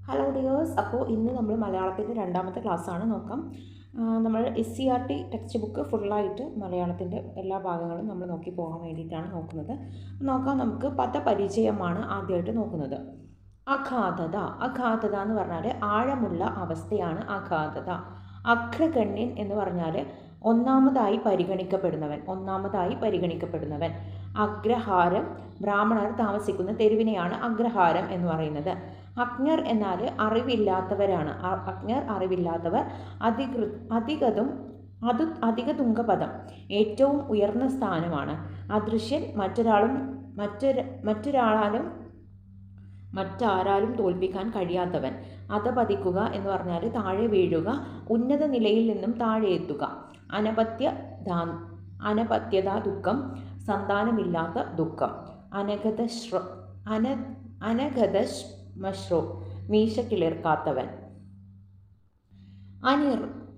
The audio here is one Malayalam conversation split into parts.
ഹലോ ഡിയേഴ്സ്, അപ്പോൾ ഇന്ന് നമ്മൾ മലയാളത്തിൻ്റെ രണ്ടാമത്തെ ക്ലാസ്സാണ് നോക്കാം. നമ്മൾ SCERT ടെക്സ്റ്റ് ബുക്ക് ഫുള്ളായിട്ട് മലയാളത്തിൻ്റെ എല്ലാ ഭാഗങ്ങളും നമ്മൾ നോക്കി പോകാൻ വേണ്ടിയിട്ടാണ് നോക്കുന്നത്. നോക്കാം, നമുക്ക് പദപരിചയമാണ് ആദ്യമായിട്ട് നോക്കുന്നത്. അഗാധത. അഗാധത എന്ന് പറഞ്ഞാൽ ആഴമുള്ള അവസ്ഥയാണ് അഗാധത. അഗ്രഗണ്യൻ എന്ന് പറഞ്ഞാൽ ഒന്നാമതായി പരിഗണിക്കപ്പെടുന്നവൻ. അഗ്രഹാരം, ബ്രാഹ്മണർ താമസിക്കുന്ന തെരുവിനെയാണ് അഗ്രഹാരം എന്ന് പറയുന്നത്. അജ്ഞർ എന്നാൽ അറിവില്ലാത്തവരാണ്. അറിവില്ലാത്തവർ. അധിക തുങ്കപദം, ഏറ്റവും ഉയർന്ന സ്ഥാനമാണ്. അദൃശ്യൻ, മറ്റാരാലും തോൽപ്പിക്കാൻ കഴിയാത്തവൻ. അധപതിക്കുക എന്ന് പറഞ്ഞാൽ താഴെ വീഴുക, ഉന്നത നിലയിൽ നിന്നും താഴെ എത്തുക. അനപത്യത ദുഃഖം, സന്താനമില്ലാത്ത ദുഃഖം. അനഘതശ്മശ്രു, മീശ കിളിർക്കാത്തവൻ.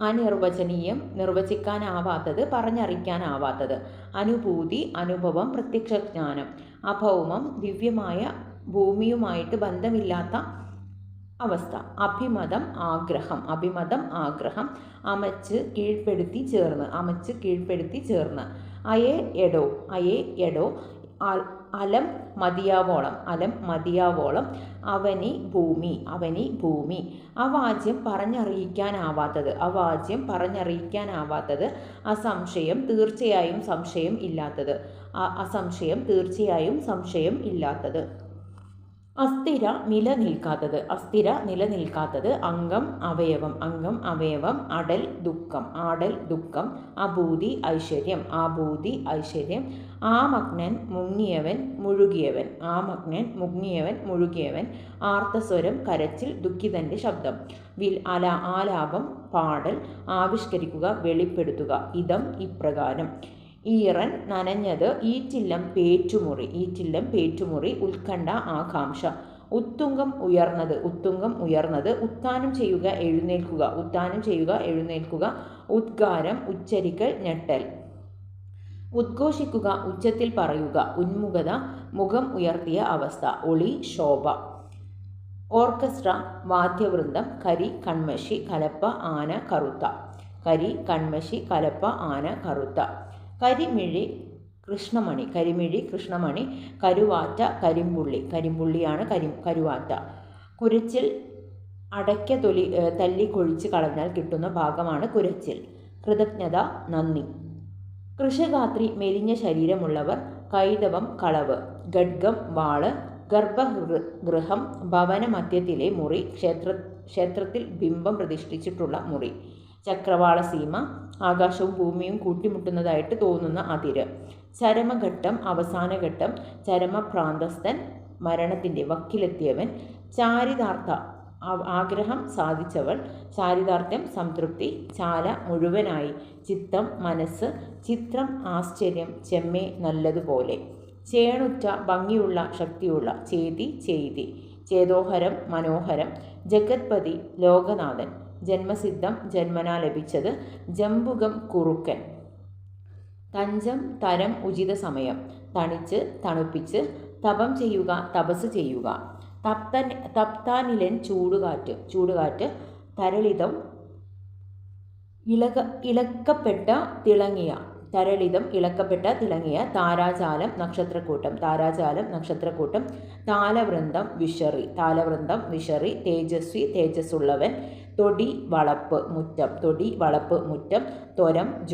അനിർവചനീയം, നിർവചിക്കാനാവാത്തത്, പറഞ്ഞറിയിക്കാനാവാത്തത്. അനുഭൂതി, അനുഭവം, പ്രത്യക്ഷജ്ഞാനം. അഭൗമം, ദിവ്യമായ ഭൂമിയുമായിട്ട് ബന്ധമില്ലാത്ത അവസ്ഥ. അഭിമതം, ആഗ്രഹം. അമച്ച് കീഴ്പ്പെടുത്തി ചേർന്ന്. അയേ എടോ, അലം മതിയാവോളം. അവനി ഭൂമി. അവാച്യം പറഞ്ഞറിയിക്കാനാവാത്തത്. അസംശയം, തീർച്ചയായും സംശയം ഇല്ലാത്തത്. അസ്ഥിര, നിലനിൽക്കാത്തത്. അംഗം അവയവം. അടൽ ദുഃഖം. അഭൂതി ഐശ്വര്യം. ആമഗ്നൻ, മുഴുകിയവൻ. ആർത്തസ്വരം, കരച്ചിൽ, ദുഃഖിതന്റെ ശബ്ദം. ആലാപം, പാടൽ, ആവിഷ്കരിക്കുക, വെളിപ്പെടുത്തുക. ഇതം, ഇപ്രകാരം. ഈറൻ, നനഞ്ഞത്. ഈറ്റില്ലം, പേറ്റുമുറി. ഉത്കണ്ഠ, ആകാംക്ഷ. ഉത്തുംഗം, ഉയർന്നത്. ഉത്ഥാനം ചെയ്യുക, എഴുന്നേൽക്കുക. ഉദ്ഗാരം, ഉച്ചരിക്കൽ, ഞെട്ടൽ. ഉദ്ഘോഷിക്കുക, ഉച്ചത്തിൽ പറയുക. ഉന്മുഖത, മുഖം ഉയർത്തിയ അവസ്ഥ. ഒളി, ശോഭ. ഓർക്കസ്ട്ര, വാദ്യവൃന്ദം. കരി, കൺമഷി, കലപ്പ, ആന, കറുത്ത. കരിമിഴി, കൃഷ്ണമണി. കരുവാറ്റ, കരിമ്പുള്ളിയാണ് കരുവാറ്റ. കുരച്ചിൽ, അടയ്ക്ക തല്ലിക്കൊഴിച്ച് കളഞ്ഞാൽ കിട്ടുന്ന ഭാഗമാണ് കുരച്ചിൽ. കൃതജ്ഞത, നന്ദി. കൃഷഗാത്രി, മെലിഞ്ഞ ശരീരമുള്ളവർ. കൈതവം, കളവ്. ഖഡ്ഗം, വാള്. ഗർഭഗൃഹം, ഭവന മധ്യത്തിലെ മുറി, ക്ഷേത്രത്തിൽ ബിംബം പ്രതിഷ്ഠിച്ചിട്ടുള്ള മുറി. ചക്രവാള സീമ, ആകാശവും ഭൂമിയും കൂട്ടിമുട്ടുന്നതായിട്ട് തോന്നുന്ന അതിര്. ചരമഘട്ടം, അവസാന ഘട്ടം. ചരമഭ്രാന്തസ്ഥൻ, മരണത്തിൻ്റെ വക്കിലെത്തിയവൻ. ചാരിതാർത്ഥ, ആഗ്രഹം സാധിച്ചവൾ. ചാരിതാർത്ഥ്യം, സംതൃപ്തി. ചാല, മുഴുവനായി. ചിത്തം, മനസ്സ്. ചിത്രം, ആശ്ചര്യം. ചെമ്മേ, നല്ലതുപോലെ. ചേണുറ്റ, ഭംഗിയുള്ള, ശക്തിയുള്ള. ചേതി. ചേതോഹരം, മനോഹരം. ജഗത്പതി, ലോകനാഥൻ. ജന്മസിദ്ധം, ജന്മനാ ലഭിച്ചത്. ജംബുകം, കുറുക്കൻ. തഞ്ചം, തരം, ഉചിത സമയം. തണിച്ച്, തണുപ്പിച്ച്. തപം ചെയ്യുക, തപസ് ചെയ്യുക. തപ്താനിലൻ, ചൂടുകാറ്റ്. തരളിതം, ഇളക്കപ്പെട്ട, തിളങ്ങിയ. താരാജാലം, നക്ഷത്രക്കൂട്ടം. താലവൃന്ദം, വിശറി. തേജസ്വി, തേജസ്സുള്ളവൻ. തൊടി, വളപ്പ്, മുറ്റം. ത്വരം,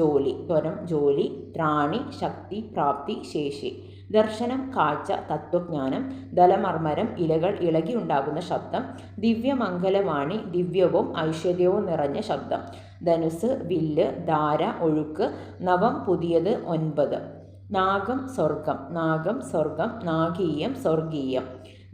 ജോലി. ത്രാണി, ശക്തി, പ്രാപ്തി, ശേഷി. ദർശനം, കാഴ്ച, തത്വജ്ഞാനം. ദലമർമരം, ഇലകൾ ഇളകി ഉണ്ടാകുന്ന ശബ്ദം. ദിവ്യമംഗലവാണി, ദിവ്യവും ഐശ്വര്യവും നിറഞ്ഞ ശബ്ദം. ധനുസ്, വില്ല്. ധാര, ഒഴുക്ക്. നവം, പുതിയത്. 9. നാഗം, സ്വർഗം. നാഗീയം, സ്വർഗീയം.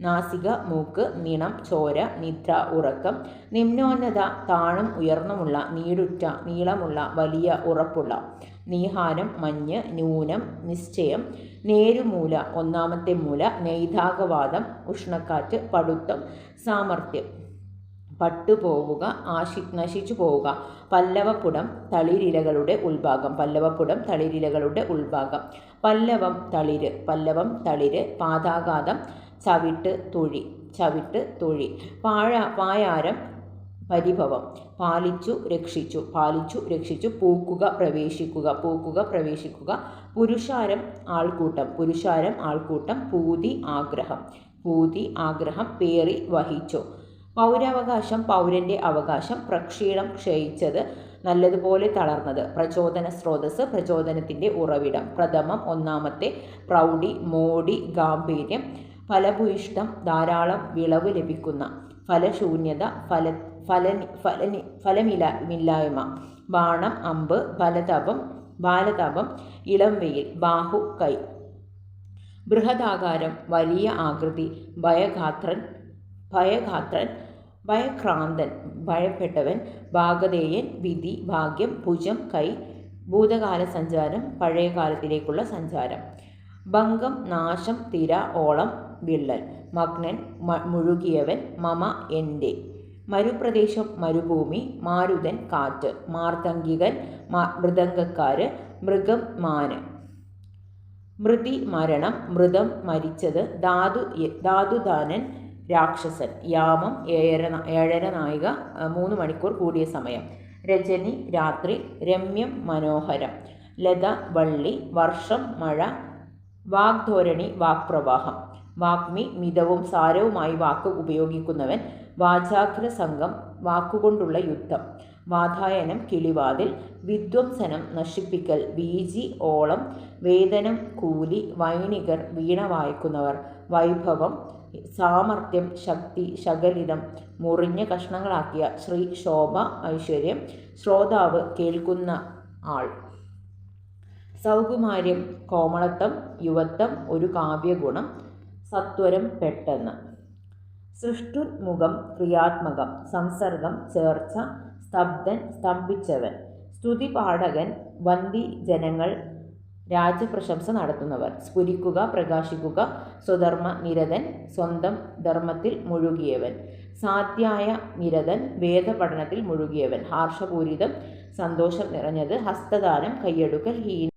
നാസിക, മൂക്ക്. നിണം, ചോര. നിദ്ര, ഉറക്കം. നിമ്നോന്നത, താഴും ഉയർന്നുമുള്ള. നീടുറ്റ, നീളമുള്ള, വലിയ, ഉറപ്പുള്ള. നീഹാരം, മഞ്ഞ്. ന്യൂനം, നിശ്ചയം. നേരുമൂല, ഒന്നാമത്തെ മൂല. നൈതാകവാദം, ഉഷ്ണക്കാറ്റ്. പടുത്തം, സാമർത്ഥ്യം. പട്ടുപോവുക, നശിച്ചു പോവുക. പല്ലവപ്പുടം, തളിരിലകളുടെ ഉൾഭാഗം. പല്ലവം, തളിര്. പാദാഘാതം, ചവിട്ട്, തുഴി. ചവിട്ട്, തൊഴി. പായാരം പരിഭവം. പാലിച്ചു രക്ഷിച്ചു, പാലിച്ചു രക്ഷിച്ചു. പൂക്കുക പ്രവേശിക്കുക, പൂക്കുക പ്രവേശിക്കുക. പുരുഷാരം ആൾക്കൂട്ടം, പുരുഷാരം ആൾക്കൂട്ടം. പൂതി ആഗ്രഹം, പൂതി ആഗ്രഹം. പേറി വഹിച്ചു. പൗരാവകാശം പൗരൻ്റെ അവകാശം. പ്രക്ഷീണം ക്ഷയിച്ചത്, നല്ലതുപോലെ തളർന്നത്. പ്രചോദന സ്രോതസ് പ്രചോദനത്തിൻ്റെ ഉറവിടം. പ്രഥമം ഒന്നാമത്തെ. പ്രൗഢി മോടി ഗാംഭീര്യം. ഫലഭൂയിഷ്ടം ധാരാളം വിളവ് ലഭിക്കുന്ന. ഫലശൂന്യത ഫലമില്ലായ്മ. ബാണം അമ്പ്. ബാലതപം ഇളം വെയിൽ. ബാഹു കൈ. ബൃഹദാകാരം വലിയ ആകൃതി. ഭയഗാത്രൻ ഭയക്രാന്തൻ ഭയപ്പെട്ടവൻ. ഭാഗധേയൻ വിധി ഭാഗ്യം. ഭുജം കൈ. ഭൂതകാല സഞ്ചാരം പഴയ കാലത്തിലേക്കുള്ള സഞ്ചാരം. ഭംഗം നാശം തിര ഓളം വിള്ളൽ. മഗ്നൻ മുഴുകിയവൻ. മമ എൻ്റെ. മരുപ്രദേശം മരുഭൂമി. മാരുതൻ കാറ്റ്. മാർദ്ദംഗികൻ മൃദംഗക്കാര്. മൃഗം മാന്. മൃതി മരണം. മൃതം മരിച്ചത്. ധാതുദാനൻ രാക്ഷസൻ. യാമം ഏഴര നാഴിക 3 മണിക്കൂർ കൂടിയ സമയം. രജനി രാത്രി. രമ്യം മനോഹരം. ലത വള്ളി. വർഷം മഴ. വാഗ്ധോരണി വാക്പ്രവാഹം. വാഗ്മി മിതവും സാരവുമായി വാക്ക് ഉപയോഗിക്കുന്നവൻ. വാചാഗ്ര സംഘം വാക്കുകൊണ്ടുള്ള യുദ്ധം. വാതായനം കിളിവാതിൽ. വിധ്വംസനം നശിപ്പിക്കൽ. വീജി ഓളം. വേതനം കൂലി. വൈണികർ വീണ വായിക്കുന്നവർ. വൈഭവം സാമർത്ഥ്യം ശക്തി ശകലിതം മുറിഞ്ഞ കഷ്ണങ്ങളാക്കിയ. ശ്രീ ശോഭ ഐശ്വര്യം. ശ്രോതാവ് കേൾക്കുന്ന ആൾ. സൗകുമാര്യം കോമളത്വം യുവത്വം ഒരു കാവ്യഗുണം. സത്വരം പെട്ടെന്ന്. സൃഷ്ടുന്മുഖം ക്രിയാത്മകം. സംസർഗം ചേർച്ച. സ്തബ്ധൻ സ്തംഭിച്ചവൻ. സ്തുതിപാഠകൻ വന്ദി ജനങ്ങൾ രാജപ്രശംസ നടത്തുന്നവർ. സ്ഫുരിക്കുക പ്രകാശിക്കുക. സ്വധർമ്മ നിരതൻ സ്വന്തം ധർമ്മത്തിൽ മുഴുകിയവൻ. സാധ്യായ നിരതൻ വേദപഠനത്തിൽ മുഴുകിയവൻ. ഹാർഷപൂരിതം സന്തോഷം നിറഞ്ഞത്. ഹസ്തദാനം കൈയ്യടുക്കൽ. ഹീന.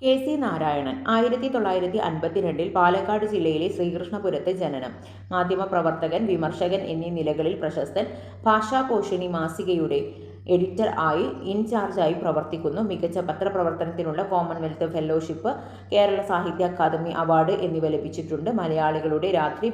കെ.സി. നാരായണൻ 1952 പാലക്കാട് ജില്ലയിലെ ശ്രീകൃഷ്ണപുരത്ത് ജനനം. മാധ്യമപ്രവർത്തകൻ, വിമർശകൻ എന്നീ നിലകളിൽ പ്രശസ്തൻ. ഭാഷാപോഷിണി മാസികയുടെ എഡിറ്റർ ആയി ഇൻചാർജായി പ്രവർത്തിക്കുന്നു. മികച്ച പത്രപ്രവർത്തനത്തിനുള്ള Commonwealth fellowship, Kerala Sahitya academy award എന്നിവ ലഭിച്ചിട്ടുണ്ട്. മലയാളികളുടെ രാത്രി,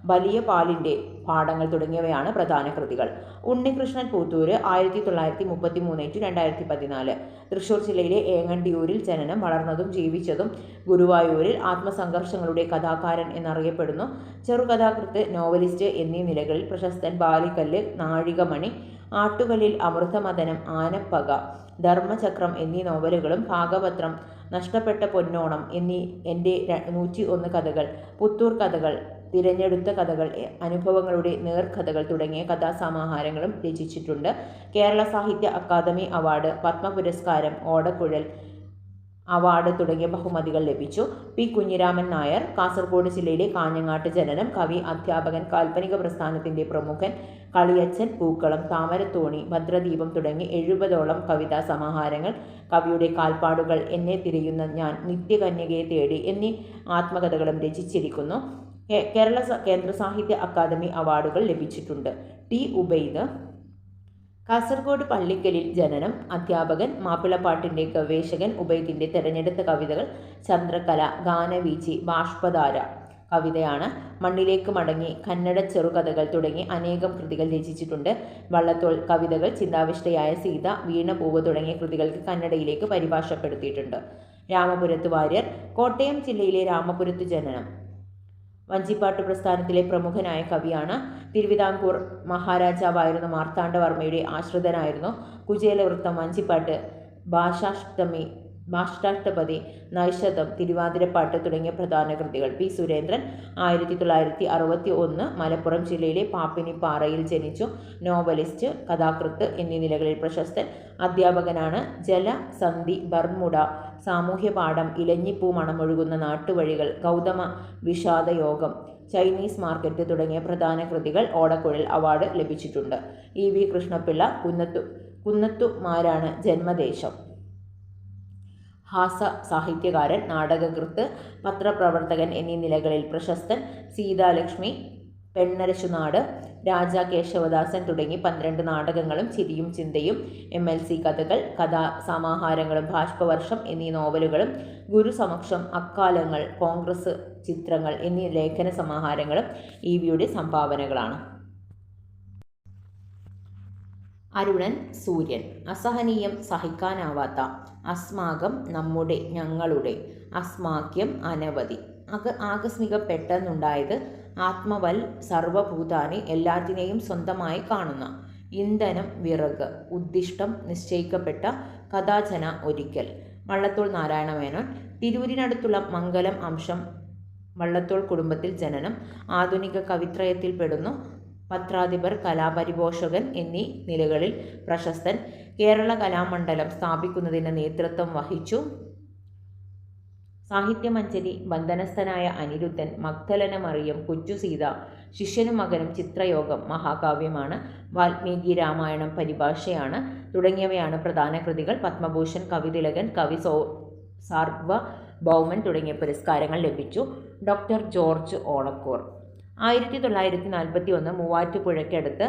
വലിയ പാലിൻ്റെ പാഠങ്ങൾ തുടങ്ങിയവയാണ് പ്രധാന കൃതികൾ. ഉണ്ണികൃഷ്ണൻ പൂത്തൂര് 1933-2014 തൃശ്ശൂർ ജില്ലയിലെ ഏങ്ങണ്ടിയൂരിൽ ജനനം. വളർന്നതും ജീവിച്ചതും ഗുരുവായൂരിൽ. ആത്മസംഘർഷങ്ങളുടെ കഥാകാരൻ എന്നറിയപ്പെടുന്നു. ചെറുകഥാകൃത്ത്, നോവലിസ്റ്റ് എന്നീ നിലകളിൽ പ്രശസ്തൻ. ബാലികല്ല്, നാഴികമണി, ആട്ടുകല്ലിൽ അമൃതമദനം, ആനപ്പക, ധർമ്മചക്രം എന്നീ നോവലുകളും ഭാഗപത്രം, നഷ്ടപ്പെട്ട പൊന്നോണം എന്നീ എൻ്റെ 101 കഥകൾ, പുത്തൂർ കഥകൾ, തിരഞ്ഞെടുത്ത കഥകൾ, അനുഭവങ്ങളുടെ നേർക്കഥകൾ തുടങ്ങിയ കഥാസമാഹാരങ്ങളും രചിച്ചിട്ടുണ്ട്. കേരള സാഹിത്യ അക്കാദമി അവാർഡ്, പത്മപുരസ്കാരം, ഓടക്കുഴൽ അവാർഡ് തുടങ്ങിയ ബഹുമതികൾ ലഭിച്ചു. പി. കുഞ്ഞിരാമൻ നായർ കാസർഗോഡ് ജില്ലയിലെ കാഞ്ഞങ്ങാട്ട് ജനനം. കവി, അധ്യാപകൻ, കാൽപ്പനിക പ്രസ്ഥാനത്തിൻ്റെ പ്രമുഖൻ. കളിയച്ചൻ, പൂക്കളം, താമരത്തോണി, ഭദ്രദീപം തുടങ്ങി 70ഓളം കവിതാ സമാഹാരങ്ങൾ. കവിയുടെ കാൽപ്പാടുകൾ, എന്നെ തിരയുന്ന ഞാൻ, നിത്യകന്യകയെ തേടി എന്നീ ആത്മകഥകളും രചിച്ചിരിക്കുന്നു. കേന്ദ്ര സാഹിത്യ അക്കാദമി അവാർഡുകൾ ലഭിച്ചിട്ടുണ്ട്. ടി. ഉബൈദ് കാസർഗോഡ് പള്ളിക്കലിൽ ജനനം. അധ്യാപകൻ, മാപ്പിളപ്പാട്ടിൻ്റെ ഗവേഷകൻ. ഉബൈദിൻ്റെ തെരഞ്ഞെടുത്ത കവിതകൾ ചന്ദ്രകല, ഗാനവീചി, ബാഷ്പധാര കവിതയാണ്. മണ്ണിലേക്ക് മടങ്ങി, കന്നഡ ചെറുകഥകൾ തുടങ്ങി അനേകം കൃതികൾ രചിച്ചിട്ടുണ്ട്. വള്ളത്തോൾ കവിതകൾ, ചിന്താവിഷ്ടയായ സീത, വീണപൂവ് തുടങ്ങിയ കൃതികൾക്ക് കന്നഡയിലേക്ക് പരിഭാഷപ്പെടുത്തിയിട്ടുണ്ട്. രാമപുരത്ത് വാര്യർ കോട്ടയം ജില്ലയിലെ രാമപുരത്ത് ജനനം. വഞ്ചിപ്പാട്ട് പ്രസ്ഥാനത്തിലെ പ്രമുഖനായ കവിയാണ്. തിരുവിതാംകൂർ മഹാരാജാവായിരുന്ന മാർത്താണ്ഡവർമ്മയുടെ ആശ്രിതനായിരുന്നു. കുചേലവൃത്തം, വഞ്ചിപ്പാട്ട്, ഭാഷാഷ്ടപതി, നൈഷധം, തിരുവാതിരപ്പാട്ട് തുടങ്ങിയ പ്രധാന കൃതികൾ. പി. സുരേന്ദ്രൻ 1961 മലപ്പുറം ജില്ലയിലെ പാപ്പിനിപ്പാറയിൽ ജനിച്ചു. നോവലിസ്റ്റ്, കഥാകൃത്ത് എന്നീ നിലകളിൽ പ്രശസ്തൻ. അധ്യാപകനാണ്. ജലസന്ധി, ബർമുഡ, സാമൂഹ്യപാഠം, ഇലഞ്ഞിപ്പൂ മണമൊഴുകുന്ന നാട്ടുവഴികൾ, ഗൗതമ വിഷാദയോഗം, ചൈനീസ് മാർക്കറ്റ് തുടങ്ങിയ പ്രധാന കൃതികൾ. ഓടക്കുഴൽ അവാർഡ് ലഭിച്ചിട്ടുണ്ട്. ഇ. വി. കൃഷ്ണപിള്ള കുന്നത്തുമാരാണ് ജന്മദേശം. ഹാസ്യ സാഹിത്യകാരൻ, നാടകകൃത്ത്, പത്രപ്രവർത്തകൻ എന്നീ നിലകളിൽ പ്രശസ്തൻ. സീതാലക്ഷ്മി പെണ്ണരശുനാട്, രാജാ കേശവദാസൻ തുടങ്ങി 12 നാടകങ്ങളും ചിരിയും ചിന്തയും, MLC കഥകൾ, കഥാസമാഹാരങ്ങളും, ബാഷ്പവർഷം എന്നീ നോവലുകളും, ഗുരുസമക്ഷം, അക്കാലങ്ങൾ, കോൺഗ്രസ് ചിത്രങ്ങൾ എന്നീ ലേഖന സമാഹാരങ്ങളും EVയുടെ സംഭാവനകളാണ്. അരുണൻ സൂര്യൻ. അസഹനീയം, സഹിക്കാനാവാത്ത. അസ്മാകം, നമ്മുടെ, ഞങ്ങളുടെ. അസ്മാക്യം, അനവധി. ആകസ്മികം, പെട്ടെന്നുണ്ടായത്. ആത്മവൽ, സർവഭൂതാനി, എല്ലാറ്റിനെയും സ്വന്തമായി കാണുന്ന. ഇന്ധനം, വിറക്. ഉദ്ദിഷ്ടം, നിശ്ചയിക്കപ്പെട്ട. കഥാചന, ഒരിക്കൽ. വള്ളത്തോൾ നാരായണമേനോൻ. തിരൂരിനടുത്തുള്ള മംഗലം അംശം വള്ളത്തോൾ കുടുംബത്തിൽ ജനനം. ആധുനിക കവിത്രയത്തിൽപ്പെടുന്നു. പത്രാധിപർ, കലാപരിപോഷകൻ എന്നീ നിലകളിൽ പ്രശസ്തൻ. കേരള കലാമണ്ഡലം സ്ഥാപിക്കുന്നതിന് നേതൃത്വം വഹിച്ചു. സാഹിത്യമഞ്ജരി, ബന്ധനസ്ഥനായ അനിരുദ്ധൻ, മഗ്ദലന മറിയം, കൊച്ചുസീത, ശിഷ്യനും മകനും, ചിത്രയോഗം മഹാകാവ്യമാണ്. വാൽമീകി രാമായണം പരിഭാഷയാണ് തുടങ്ങിയവയാണ് പ്രധാന കൃതികൾ. പത്മഭൂഷൺ, കവിതിലകൻ, കവി സാർവഭൗമൻ തുടങ്ങിയ പുരസ്കാരങ്ങൾ ലഭിച്ചു. Doctor George Onakkoor. 1941 മൂവാറ്റുപുഴയ്ക്കടുത്ത്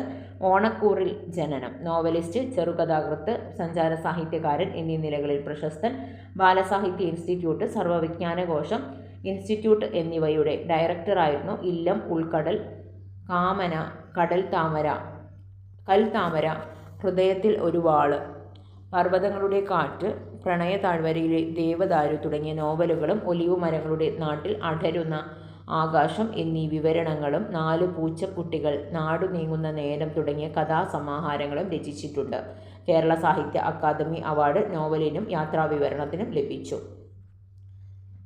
ഓണക്കൂറിൽ ജനനം. നോവലിസ്റ്റ്, ചെറുകഥാകൃത്ത്, സഞ്ചാര സാഹിത്യകാരൻ എന്നീ നിലകളിൽ പ്രശസ്തൻ. ബാലസാഹിത്യ ഇൻസ്റ്റിറ്റ്യൂട്ട്, സർവ്വവിജ്ഞാനകോശം ഇൻസ്റ്റിറ്റ്യൂട്ട് എന്നിവയുടെ ഡയറക്ടറായിരുന്നു. ഇല്ലം, ഉൾക്കടൽ, കാമന, കൽത്താമര, ഹൃദയത്തിൽ ഒരു വാള്, പർവ്വതങ്ങളുടെ കാറ്റ്, പ്രണയ താഴ്വരയിലെ ദേവദാരു തുടങ്ങിയ നോവലുകളും, ഒലിവു മരങ്ങളുടെ നാട്ടിൽ അടരുന്ന ആകാശം എന്നീ വിവരണങ്ങളും, 4 പൂച്ചക്കുട്ടികൾ, നാടു നീങ്ങുന്ന നേരം തുടങ്ങിയ കഥാസമാഹാരങ്ങളും രചിച്ചിട്ടുണ്ട്. കേരള സാഹിത്യ അക്കാദമി അവാർഡ് നോവലിനും യാത്രാവിവരണത്തിനും ലഭിച്ചു.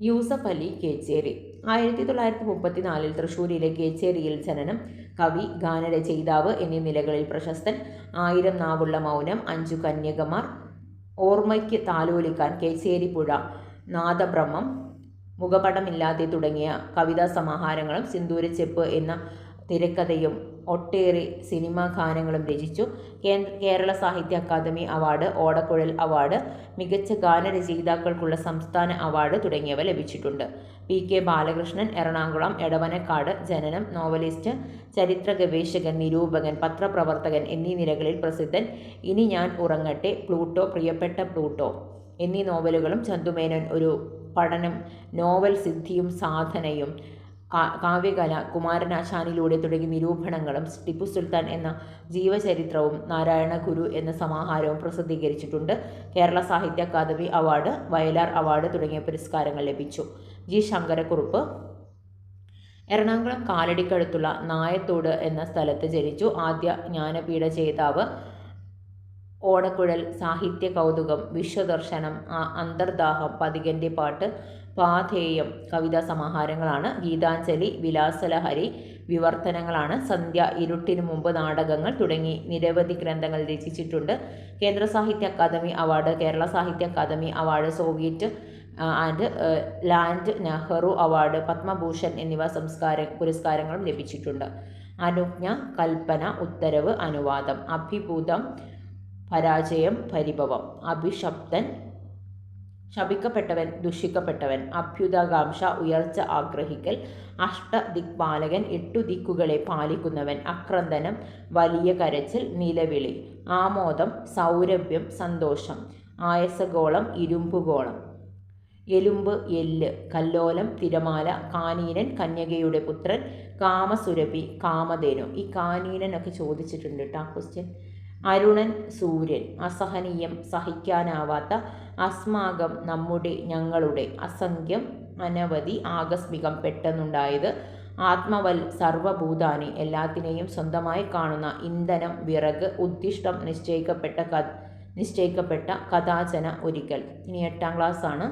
യൂസഫ് അലി കേച്ചേരി. 1934 തൃശ്ശൂരിലെ കേച്ചേരിയിൽ ജനനം. കവി, ഗാനരചയിതാവ് എന്നീ നിലകളിൽ പ്രശസ്തൻ. 1000 നാവുള്ള മൗനം, 5 കന്യകമാർ, ഓർമ്മയ്ക്ക് താലോലിക്കാൻ, കേച്ചേരി പുഴ, നാദബ്രഹ്മം, മുഖപടമില്ലാതെ തുടങ്ങിയ കവിതാ സമാഹാരങ്ങളും, സിന്ദൂരച്ചെപ്പ് എന്ന തിരക്കഥയും ഒട്ടേറെ സിനിമാ ഗാനങ്ങളും രചിച്ചു. കേരള സാഹിത്യ അക്കാദമി അവാർഡ്, ഓടക്കുഴൽ അവാർഡ്, മികച്ച ഗാനരചയിതാക്കൾക്കുള്ള സംസ്ഥാന അവാർഡ് തുടങ്ങിയവ ലഭിച്ചിട്ടുണ്ട്. PK ബാലകൃഷ്ണൻ. എറണാകുളം എടവനക്കാട് ജനനം. നോവലിസ്റ്റ്, ചരിത്ര ഗവേഷകൻ, നിരൂപകൻ, പത്രപ്രവർത്തകൻ എന്നീ നിലകളിൽ പ്രസിദ്ധൻ. ഇനി ഞാൻ ഉറങ്ങട്ടെ, പ്ലൂട്ടോ, പ്രിയപ്പെട്ട പ്ലൂട്ടോ എന്നീ നോവലുകളും, ചന്തുമേനോൻ ഒരു പഠനം, നോവൽ സിദ്ധിയും സാധനയും, കാവ്യകല, കുമാരനാശാനിലൂടെ തുടങ്ങി നിരൂപണങ്ങളും, ടിപ്പു സുൽത്താൻ എന്ന ജീവചരിത്രവും, നാരായണ ഗുരു എന്ന സമാഹാരവും പ്രസിദ്ധീകരിച്ചിട്ടുണ്ട്. Kerala Sahitya academy award, Vayalar award തുടങ്ങിയ പുരസ്കാരങ്ങൾ ലഭിച്ചു. G. ശങ്കരക്കുറുപ്പ്. എറണാകുളം കാലടിക്കടുത്തുള്ള നായത്തോട് എന്ന സ്ഥലത്ത് ജനിച്ചു. ആദ്യ ജ്ഞാനപീഠ ജേതാവ്. ഓടക്കുഴൽ, സാഹിത്യ കൗതുകം, വിശ്വദർശനം, അന്തർദാഹം, പതികൻ്റെ പാട്ട്, പാഥേയം കവിതാ സമാഹാരങ്ങളാണ്. ഗീതാഞ്ജലി, വിലാസലഹരി വിവർത്തനങ്ങളാണ്. സന്ധ്യ, ഇരുട്ടിനു മുമ്പ് നാടകങ്ങൾ തുടങ്ങി നിരവധി ഗ്രന്ഥങ്ങൾ രചിച്ചിട്ടുണ്ട്. കേന്ദ്ര സാഹിത്യ academy award, Kerala Sahitya academy award, Soviet and land Nehru award, Padma Bhushan എന്നിവ പുരസ്കാരങ്ങളും ലഭിച്ചിട്ടുണ്ട്. അനുജ്ഞ, കൽപ്പന, ഉത്തരവ്, അനുവാദം. അഭിഭൂതം, പരാജയം, പരിഭവം. അഭിഷപ്തൻ, ശപിക്കപ്പെട്ടവൻ, ദുഷിക്കപ്പെട്ടവൻ. അഭ്യുദകാംക്ഷ, ഉയർച്ച ആഗ്രഹിക്കൽ. അഷ്ടദിക്പാലകൻ, 8 ദിക്കുകളെ പാലിക്കുന്നവൻ. അക്രന്ദനം, വലിയ കരച്ചിൽ, നിലവിളി. ആമോദം, സൗരഭ്യം, സന്തോഷം. ആയസഗോളം, ഇരുമ്പുഗോളം. എലുമ്പ്, എല്ല്. കല്ലോലം, തിരമാല. കാനീനൻ, കന്യകയുടെ പുത്രൻ. കാമസുരഭി, കാമധേനു. ഈ കാനീനനൊക്കെ ചോദിച്ചിട്ടുണ്ട് കേട്ടോ ക്വസ്റ്റ്യൻ. അരുണൻ സൂര്യൻ. അസഹനീയം, സഹിക്കാനാവാത്ത. അസ്മാകം, നമ്മുടെ, ഞങ്ങളുടെ. അസംഖ്യം, അനവധി. ആകസ്മികം, പെട്ടെന്നുണ്ടായത്. ആത്മവൽ, സർവഭൂതാനി, എല്ലാത്തിനെയും സ്വന്തമായി കാണുന്ന. ഇന്ധനം, വിറക്. ഉദ്ദിഷ്ടം, നിശ്ചയിക്കപ്പെട്ട. കഥാചന, ഒരിക്കൽ. ഇനി 8ാം ക്ലാസ് ആണ്.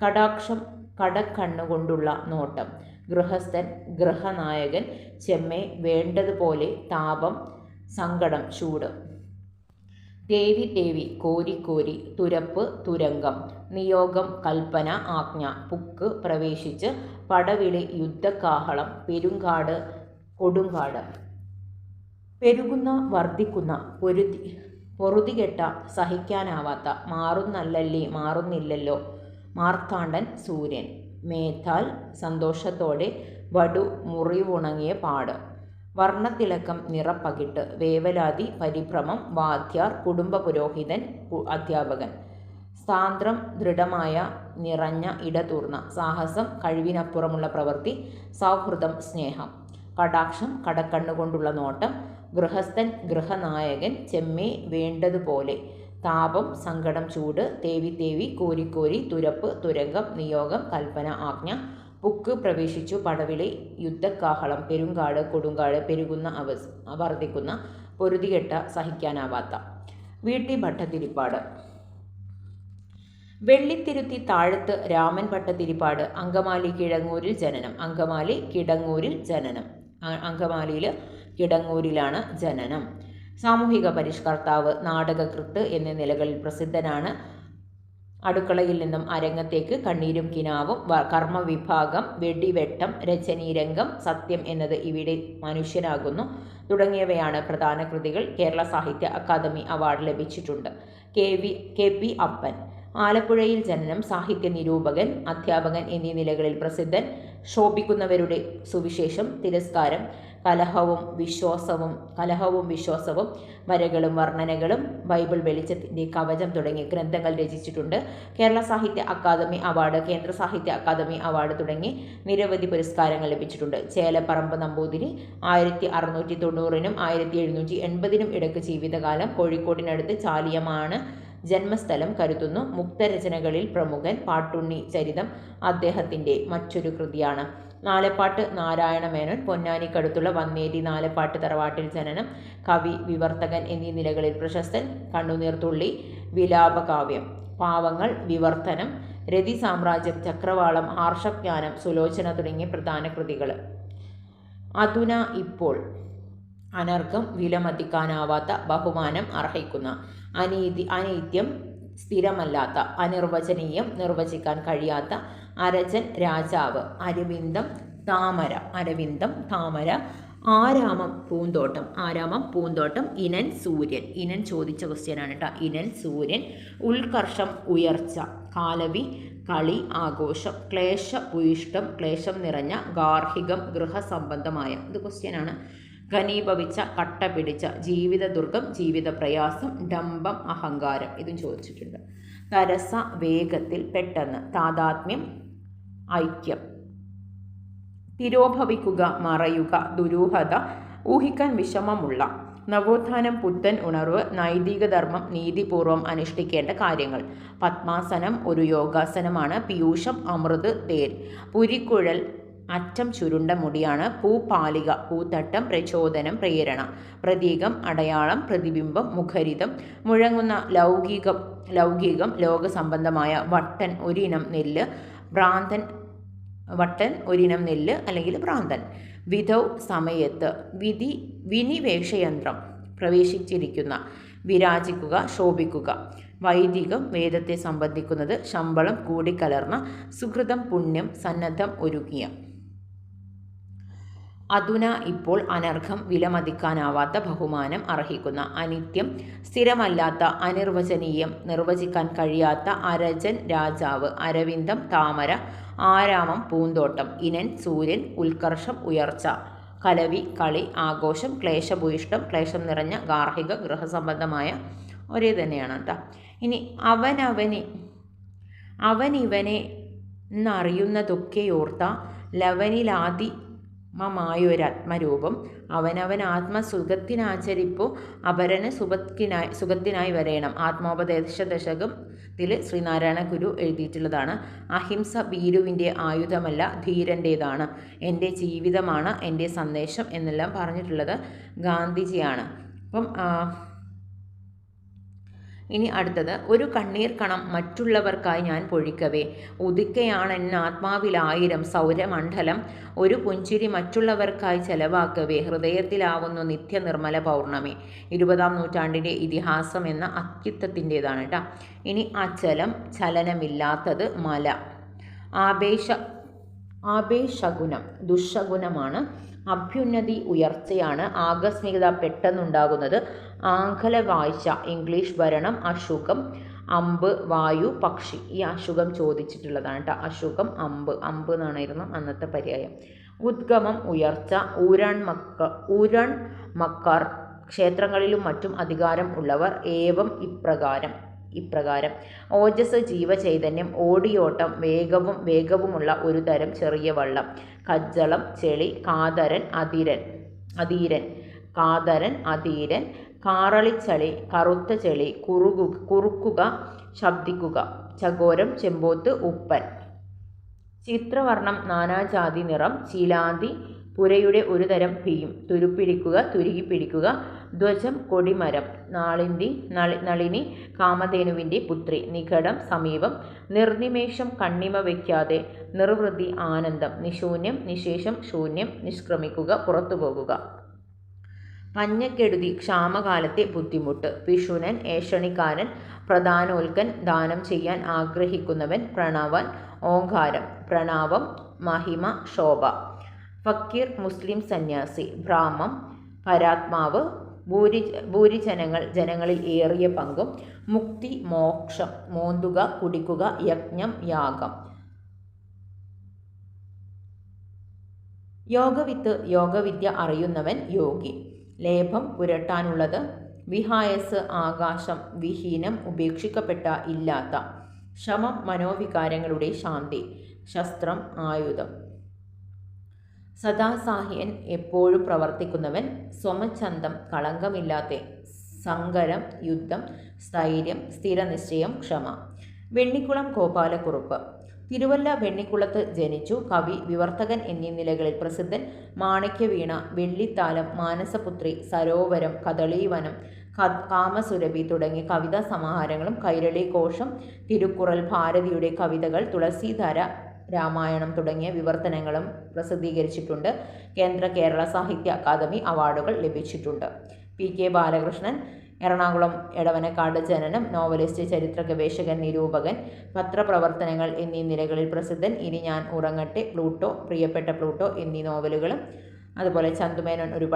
കടാക്ഷം, കടക്കണ്ണുകൊണ്ടുള്ള നോട്ടം. ഗൃഹസ്ഥൻ, ഗൃഹനായകൻ. ചെമ്മേ, വേണ്ടതുപോലെ. താപം, സങ്കടം, ചൂട്. തേവി, കോരി. തുരപ്പ്, തുരങ്കം. നിയോഗം, കൽപ്പന, ആജ്ഞ. പുക്ക്, പ്രവേശിച്ച്. പടവിളി, യുദ്ധകാഹളം. പെരുങ്കാട്, കൊടുങ്കാട്. പെരുകുന്ന, വർദ്ധിക്കുന്ന. പൊറുതികെട്ട, സഹിക്കാനാവാത്ത. മാറുന്നല്ലല്ലേ, മാറുന്നില്ലല്ലോ. മാർത്താണ്ഡൻ, സൂര്യൻ. മേത്താൽ, സന്തോഷത്തോടെ. വടു, മുറിവുണങ്ങിയ പാട്. വർണ്ണത്തിളക്കം നിറപ്പകിട്ട്, വേവലാതി പരിഭ്രമം, വാദ്യാർ, കുടുംബ പുരോഹിതൻ, അധ്യാപകൻ. സാന്ദ്രം ദൃഢമായ നിറഞ്ഞ ഇടതൂർന്ന, സാഹസം കഴിവിനപ്പുറമുള്ള പ്രവൃത്തി, സൗഹൃദം സ്നേഹം. കടാക്ഷം കടക്കണ്ണുകൊണ്ടുള്ള നോട്ടം, ഗൃഹസ്ഥൻ ഗൃഹനായകൻ, ചെമ്മേ വേണ്ടതുപോലെ, താപം സങ്കടം ചൂട്, തേവി തേവി കോരിക്കോരി, തുരപ്പ് തുരങ്കം, നിയോഗം കൽപ്പന ആജ്ഞ, പുക്ക് പ്രവേശിച്ചു പടവിളി, യുദ്ധക്കാഹളം, പെരുങ്കാട് കൊടുങ്കാട്, പെരുകുന്ന വർദ്ധിക്കുന്ന, പൊരുതികെട്ട സഹിക്കാനാവാത്ത. വീട്ടി ഭട്ടതിരിപ്പാട്. വെള്ളിത്തിരുത്തി താഴത്ത് രാമൻ ഭട്ടതിരിപ്പാട്. അങ്കമാലി കിടങ്ങൂരിൽ ജനനം. അങ്കമാലി കിടങ്ങൂരിൽ ജനനം. അങ്കമാലിയിൽ കിടങ്ങൂരിലാണ് ജനനം. സാമൂഹിക പരിഷ്കർത്താവ്, നാടകകൃത്ത് എന്നീ നിലകളിൽ പ്രസിദ്ധനാണ്. അടുക്കളയിൽ നിന്നും അരങ്ങത്തേക്ക്, കണ്ണീരും കിനാവും, കർമ്മവിഭാഗം, വെടിവെട്ടം, രചനീരംഗം, സത്യം എന്നത് ഇവിടെ മനുഷ്യനാകുന്നു തുടങ്ങിയവയാണ് പ്രധാന കൃതികൾ. കേരള സാഹിത്യ അക്കാദമി അവാർഡ് ലഭിച്ചിട്ടുണ്ട്. കെ പി അപ്പൻ. ആലപ്പുഴയിൽ ജനനം. സാഹിത്യ നിരൂപകൻ, അധ്യാപകൻ എന്നീ നിലകളിൽ പ്രസിദ്ധൻ. ശോഭിക്കുന്നവരുടെ സുവിശേഷം, തിരസ്കാരം, കലഹവും വിശ്വാസവും, വരകളും വർണ്ണനകളും, ബൈബിൾ വെളിച്ചത്തിൻ്റെ കവചം തുടങ്ങിയ ഗ്രന്ഥങ്ങൾ രചിച്ചിട്ടുണ്ട്. കേരള സാഹിത്യ അക്കാദമി അവാർഡ്, കേന്ദ്ര സാഹിത്യ അക്കാദമി അവാർഡ് തുടങ്ങി നിരവധി പുരസ്കാരങ്ങൾ ലഭിച്ചിട്ടുണ്ട്. ചേലപ്പറമ്പ് നമ്പൂതിരി 1690-നും 1780-നും ഇടയ്ക്ക് ജീവിതകാലം. കോഴിക്കോടിനടുത്ത് ചാലിയമാണ് ജന്മസ്ഥലം കരുതുന്നു. മുക്തരചനകളിൽ പ്രമുഖൻ. പാട്ടുണ്ണി ചരിതം അദ്ദേഹത്തിൻ്റെ മറ്റൊരു കൃതിയാണ്. നാലപ്പാട്ട് നാരായണ മേനോൻ. പൊന്നാനിക്കടുത്തുള്ള വന്നേരി നാലപ്പാട്ട് തറവാട്ടിൽ ജനനം. കവി, വിവർത്തകൻ എന്നീ നിലകളിൽ പ്രശസ്തൻ. കണ്ണുനീർത്തുള്ളി, വിലാപകാവ്യം, പാവങ്ങൾ, വിവർത്തനം, രതി സാമ്രാജ്യം, ചക്രവാളം, ആർഷജ്ഞാനം, സുലോചന തുടങ്ങിയ പ്രധാന കൃതികൾ. അതുന ഇപ്പോൾ. അനർഘം, വിലമതിക്കാനാവാത്ത, ബഹുമാനം അർഹിക്കുന്ന. അനീത്യം, സ്ഥിരമല്ലാത്ത, അനിർവചനീയം, നിർവചിക്കാൻ കഴിയാത്ത. അരജൻ, രാജാവ്. അരവിന്ദം, താമര. ആരാമം, പൂന്തോട്ടം. ഇനൻ, സൂര്യൻ. ഇനൻ ചോദിച്ച ക്വസ്റ്റ്യനാണ് കേട്ടോ. ഇനൻ, സൂര്യൻ. ഉത്കർഷം, ഉയർച്ച. കാലവി, കളി, ആഘോഷം. ക്ലേശഭൂയിഷ്ടം, ക്ലേശം നിറഞ്ഞ. ഗാർഹികം, ഗൃഹസംബന്ധമായ. ഇത് ക്വസ്റ്റ്യനാണ്. ഘനീഭവിച്ച, കട്ട പിടിച്ച. ജീവിതദുർഗം, ജീവിതപ്രയാസം. ഡംബം, അഹങ്കാരം. ഇതും ചോദിച്ചിട്ടുണ്ട്. തരസ, വേഗത്തിൽ, പെട്ടെന്ന്. താദാത്മ്യം, ഐക്യം. തിരോഭവിക്കുക, മറയുക. ദുരൂഹത, ഊഹിക്കാൻ വിഷമമുള്ള. നവോത്ഥാനം, പുത്തൻ ഉണർവ്. നൈതിക ധർമ്മം, നീതിപൂർവം അനുഷ്ഠിക്കേണ്ട കാര്യങ്ങൾ. പത്മാസനം ഒരു യോഗാസനമാണ്. പീയൂഷം, അമൃത്, തേൻ. പുരിക്കുഴൽ, അറ്റം ചുരുണ്ട മുടിയാണ്. പൂപ്പാലിക, പൂത്തട്ടം. പ്രചോദനം, പ്രേരണ. പ്രതീകം, അടയാളം. പ്രതിബിംബം, മുഖരിതം. മുഴങ്ങുന്ന, ലൗകികം, ലോകസംബന്ധമായ. വട്ടൻ, ഒരിനം നെല്ല്. അല്ലെങ്കിൽ ഭ്രാന്തൻ. വിധൗ, സമയത്ത്. വിനിവേശയന്ത്രം, പ്രവേശിച്ചിരിക്കുന്ന. വിരാജിക്കുക, ശോഭിക്കുക. വൈദികം, വേദത്തെ സംബന്ധിക്കുന്നത്. ശമ്പളം, കൂടിക്കലർന്ന. സുഹൃതം, പുണ്യം. സന്നദ്ധം, ഒരുങ്ങിയ. അതുന ഇപ്പോൾ. അനർഘം, വിലമതിക്കാനാവാത്ത, ബഹുമാനം അർഹിക്കുന്ന. അനിത്യം, സ്ഥിരമല്ലാത്ത, അനിർവചനീയം, നിർവചിക്കാൻ കഴിയാത്ത. അരജൻ, രാജാവ്. അരവിന്ദം, താമര. ആരാമം, പൂന്തോട്ടം. ഇനൻ, സൂര്യൻ. ഉത്കർഷം, ഉയർച്ച. കലവി, കളി, ആഘോഷം. ക്ലേശഭൂയിഷ്ടം, ക്ലേശം നിറഞ്ഞ. ഗാർഹിക, ഗൃഹസംബന്ധമായ. ഒരേ തന്നെയാണ് കേട്ടോ. ഇനി അവനിവനെ എന്നറിയുന്നതൊക്കെയോർത്ത. ലവനിലാദിമമായൊരാത്മരൂപം. അവനവൻ ആത്മസുഖത്തിനാചരിപ്പു, അപരന് സുഖത്തിനായി വരേണം. ആത്മോപദേശ ദശകത്തിൽ ശ്രീനാരായണ ഗുരു എഴുതിയിട്ടുള്ളതാണ്. അഹിംസ ഭീരുവിൻ്റെ ആയുധമല്ല, ധീരൻ്റേതാണ്. എൻ്റെ ജീവിതമാണ് എൻ്റെ സന്ദേശം എന്നെല്ലാം പറഞ്ഞിട്ടുള്ളത് ഗാന്ധിജിയാണ്. അപ്പം ഇനി അടുത്തത്. ഒരു കണ്ണീർ കണം മറ്റുള്ളവർക്കായി ഞാൻ പൊഴിക്കവേ, ഉദിക്കയാണെന്ന ആത്മാവിലായിരം സൗരമണ്ഡലം. ഒരു പുഞ്ചിരി മറ്റുള്ളവർക്കായി ചെലവാക്കവേ, ഹൃദയത്തിലാവുന്നു നിത്യനിർമ്മല പൗർണമി. 20-ാം നൂറ്റാണ്ടിൻ്റെ ഇതിഹാസം എന്ന അത്യുത്തത്തിൻ്റേതാണ് കേട്ടോ. ഇനി അചലം, ചലനമില്ലാത്തത്. മല. ആപേക്ഷഗുണം, ദുഷഗുണമാണ്. അഭ്യുന്നതി, ഉയർച്ചയാണ്. ആകസ്മികത, പെട്ടെന്നുണ്ടാകുന്നത്. ആംഗലവാഴ്ച, ഇംഗ്ലീഷ് ഭരണം. അശുകം, അമ്പ്, വായു, പക്ഷി. ഈ അശുകം ചോദിച്ചിട്ടുള്ളതാണ് കേട്ടോ. അശുകം, അമ്പ് എന്നാണായിരുന്നു അന്നത്തെ പര്യായം. ഉദ്ഗമം ഉയർച്ച. ഊരാൺമക്കാർ ക്ഷേത്രങ്ങളിലും മറ്റും അധികാരം ഉള്ളവർ. ഏവം ഇപ്രകാരം. ഓജസ് ജീവചൈതന്യം. ഓടിയോട്ടം വേഗവുമുള്ള ഒരു തരം ചെറിയ വള്ളം. കജ്ജളം ചെളി. കാതരൻ അധീരൻ. കാറളിച്ചളി കറുത്ത ചെളി. കുറുക്കുക ശബ്ദിക്കുക. ചകോരം ചെമ്പോത്ത് ഉപ്പൻ. ചിത്രവർണം നാനാജാതി നിറം. ചീലാന്തി പുരയുടെ ഒരു തരം ഭീം. തുരുകിപ്പിടിക്കുക. ധ്വജം കൊടിമരം. നളിനി കാമധേനുവിൻ്റെ പുത്രി. നികടം സമീപം. നിർനിമേഷം കണ്ണിമ വയ്ക്കാതെ. നിർവൃതി ആനന്ദം. നിശൂന്യം നിശേഷം ശൂന്യം. നിഷ്ക്രമിക്കുക പുറത്തുപോകുക. പഞ്ഞക്കെടുതി ക്ഷാമകാലത്തെ ബുദ്ധിമുട്ട്. പിഷുനൻ ഏഷണിക്കാരൻ. പ്രധാനോൽക്കൻ ദാനം ചെയ്യാൻ ആഗ്രഹിക്കുന്നവൻ. പ്രണവൻ ഓങ്കാരം. പ്രണാവം മഹിമ ശോഭ. ഫക്കീർ മുസ്ലിം സന്യാസി. ഭ്രാമം പരാത്മാവ്. ജനങ്ങളിൽ ഏറിയ പങ്കും. മുക്തി മോക്ഷം. മോന്തുക കുടിക്കുക. യജ്ഞം യാഗം. യോഗവിത്ത് യോഗവിദ്യ അറിയുന്നവൻ യോഗി. ലേഭം പുരട്ടാനുള്ളത്. വിഹായസ് ആകാശം. വിഹീനം ഉപേക്ഷിക്കപ്പെട്ട ഇല്ലാത്ത. ശമം മനോവികാരങ്ങളുടെ ശാന്തി. ശസ്ത്രം ആയുധം. സദാസാഹ്യൻ എപ്പോഴും പ്രവർത്തിക്കുന്നവൻ. സ്വമച്ഛന്തം കളങ്കമില്ലാത്ത. സങ്കരം യുദ്ധം. സ്ഥൈര്യം സ്ഥിരനിശ്ചയം ക്ഷമ. വെണ്ണിക്കുളം ഗോപാലക്കുറുപ്പ്. തിരുവല്ല വെണ്ണിക്കുളത്ത് ജനിച്ചു. കവി, വിവർത്തകൻ എന്നീ നിലകളിൽ പ്രസിദ്ധൻ. മാണിക്യവീണ, വെള്ളിത്താലം, മാനസപുത്രി, സരോവരം, കദളീവനം, കാമസുരഭി തുടങ്ങിയ കവിതാ സമാഹാരങ്ങളും കൈരളി കോശം, തിരുക്കുറൽ, ഭാരതിയുടെ കവിതകൾ, തുളസീധാര, രാമായണം തുടങ്ങിയ വിവർത്തനങ്ങളും പ്രസിദ്ധീകരിച്ചിട്ടുണ്ട്. കേരള സാഹിത്യ അക്കാദമി അവാർഡുകൾ ലഭിച്ചിട്ടുണ്ട്. PK ബാലകൃഷ്ണൻ, എറണാകുളം എടവനക്കാട് ജനനം. നോവലിസ്റ്റ്, ചരിത്ര ഗവേഷകൻ, നിരൂപകൻ, പത്രപ്രവർത്തനങ്ങൾ എന്നീ നിലകളിൽ പ്രസിദ്ധൻ. ഇനി ഞാൻ ഉറങ്ങട്ടെ, പ്ലൂട്ടോ, പ്രിയപ്പെട്ട പ്ലൂട്ടോ എന്നീ നോവലുകളും. അതുപോലെ ചന്തുമേനോൻ ഒരു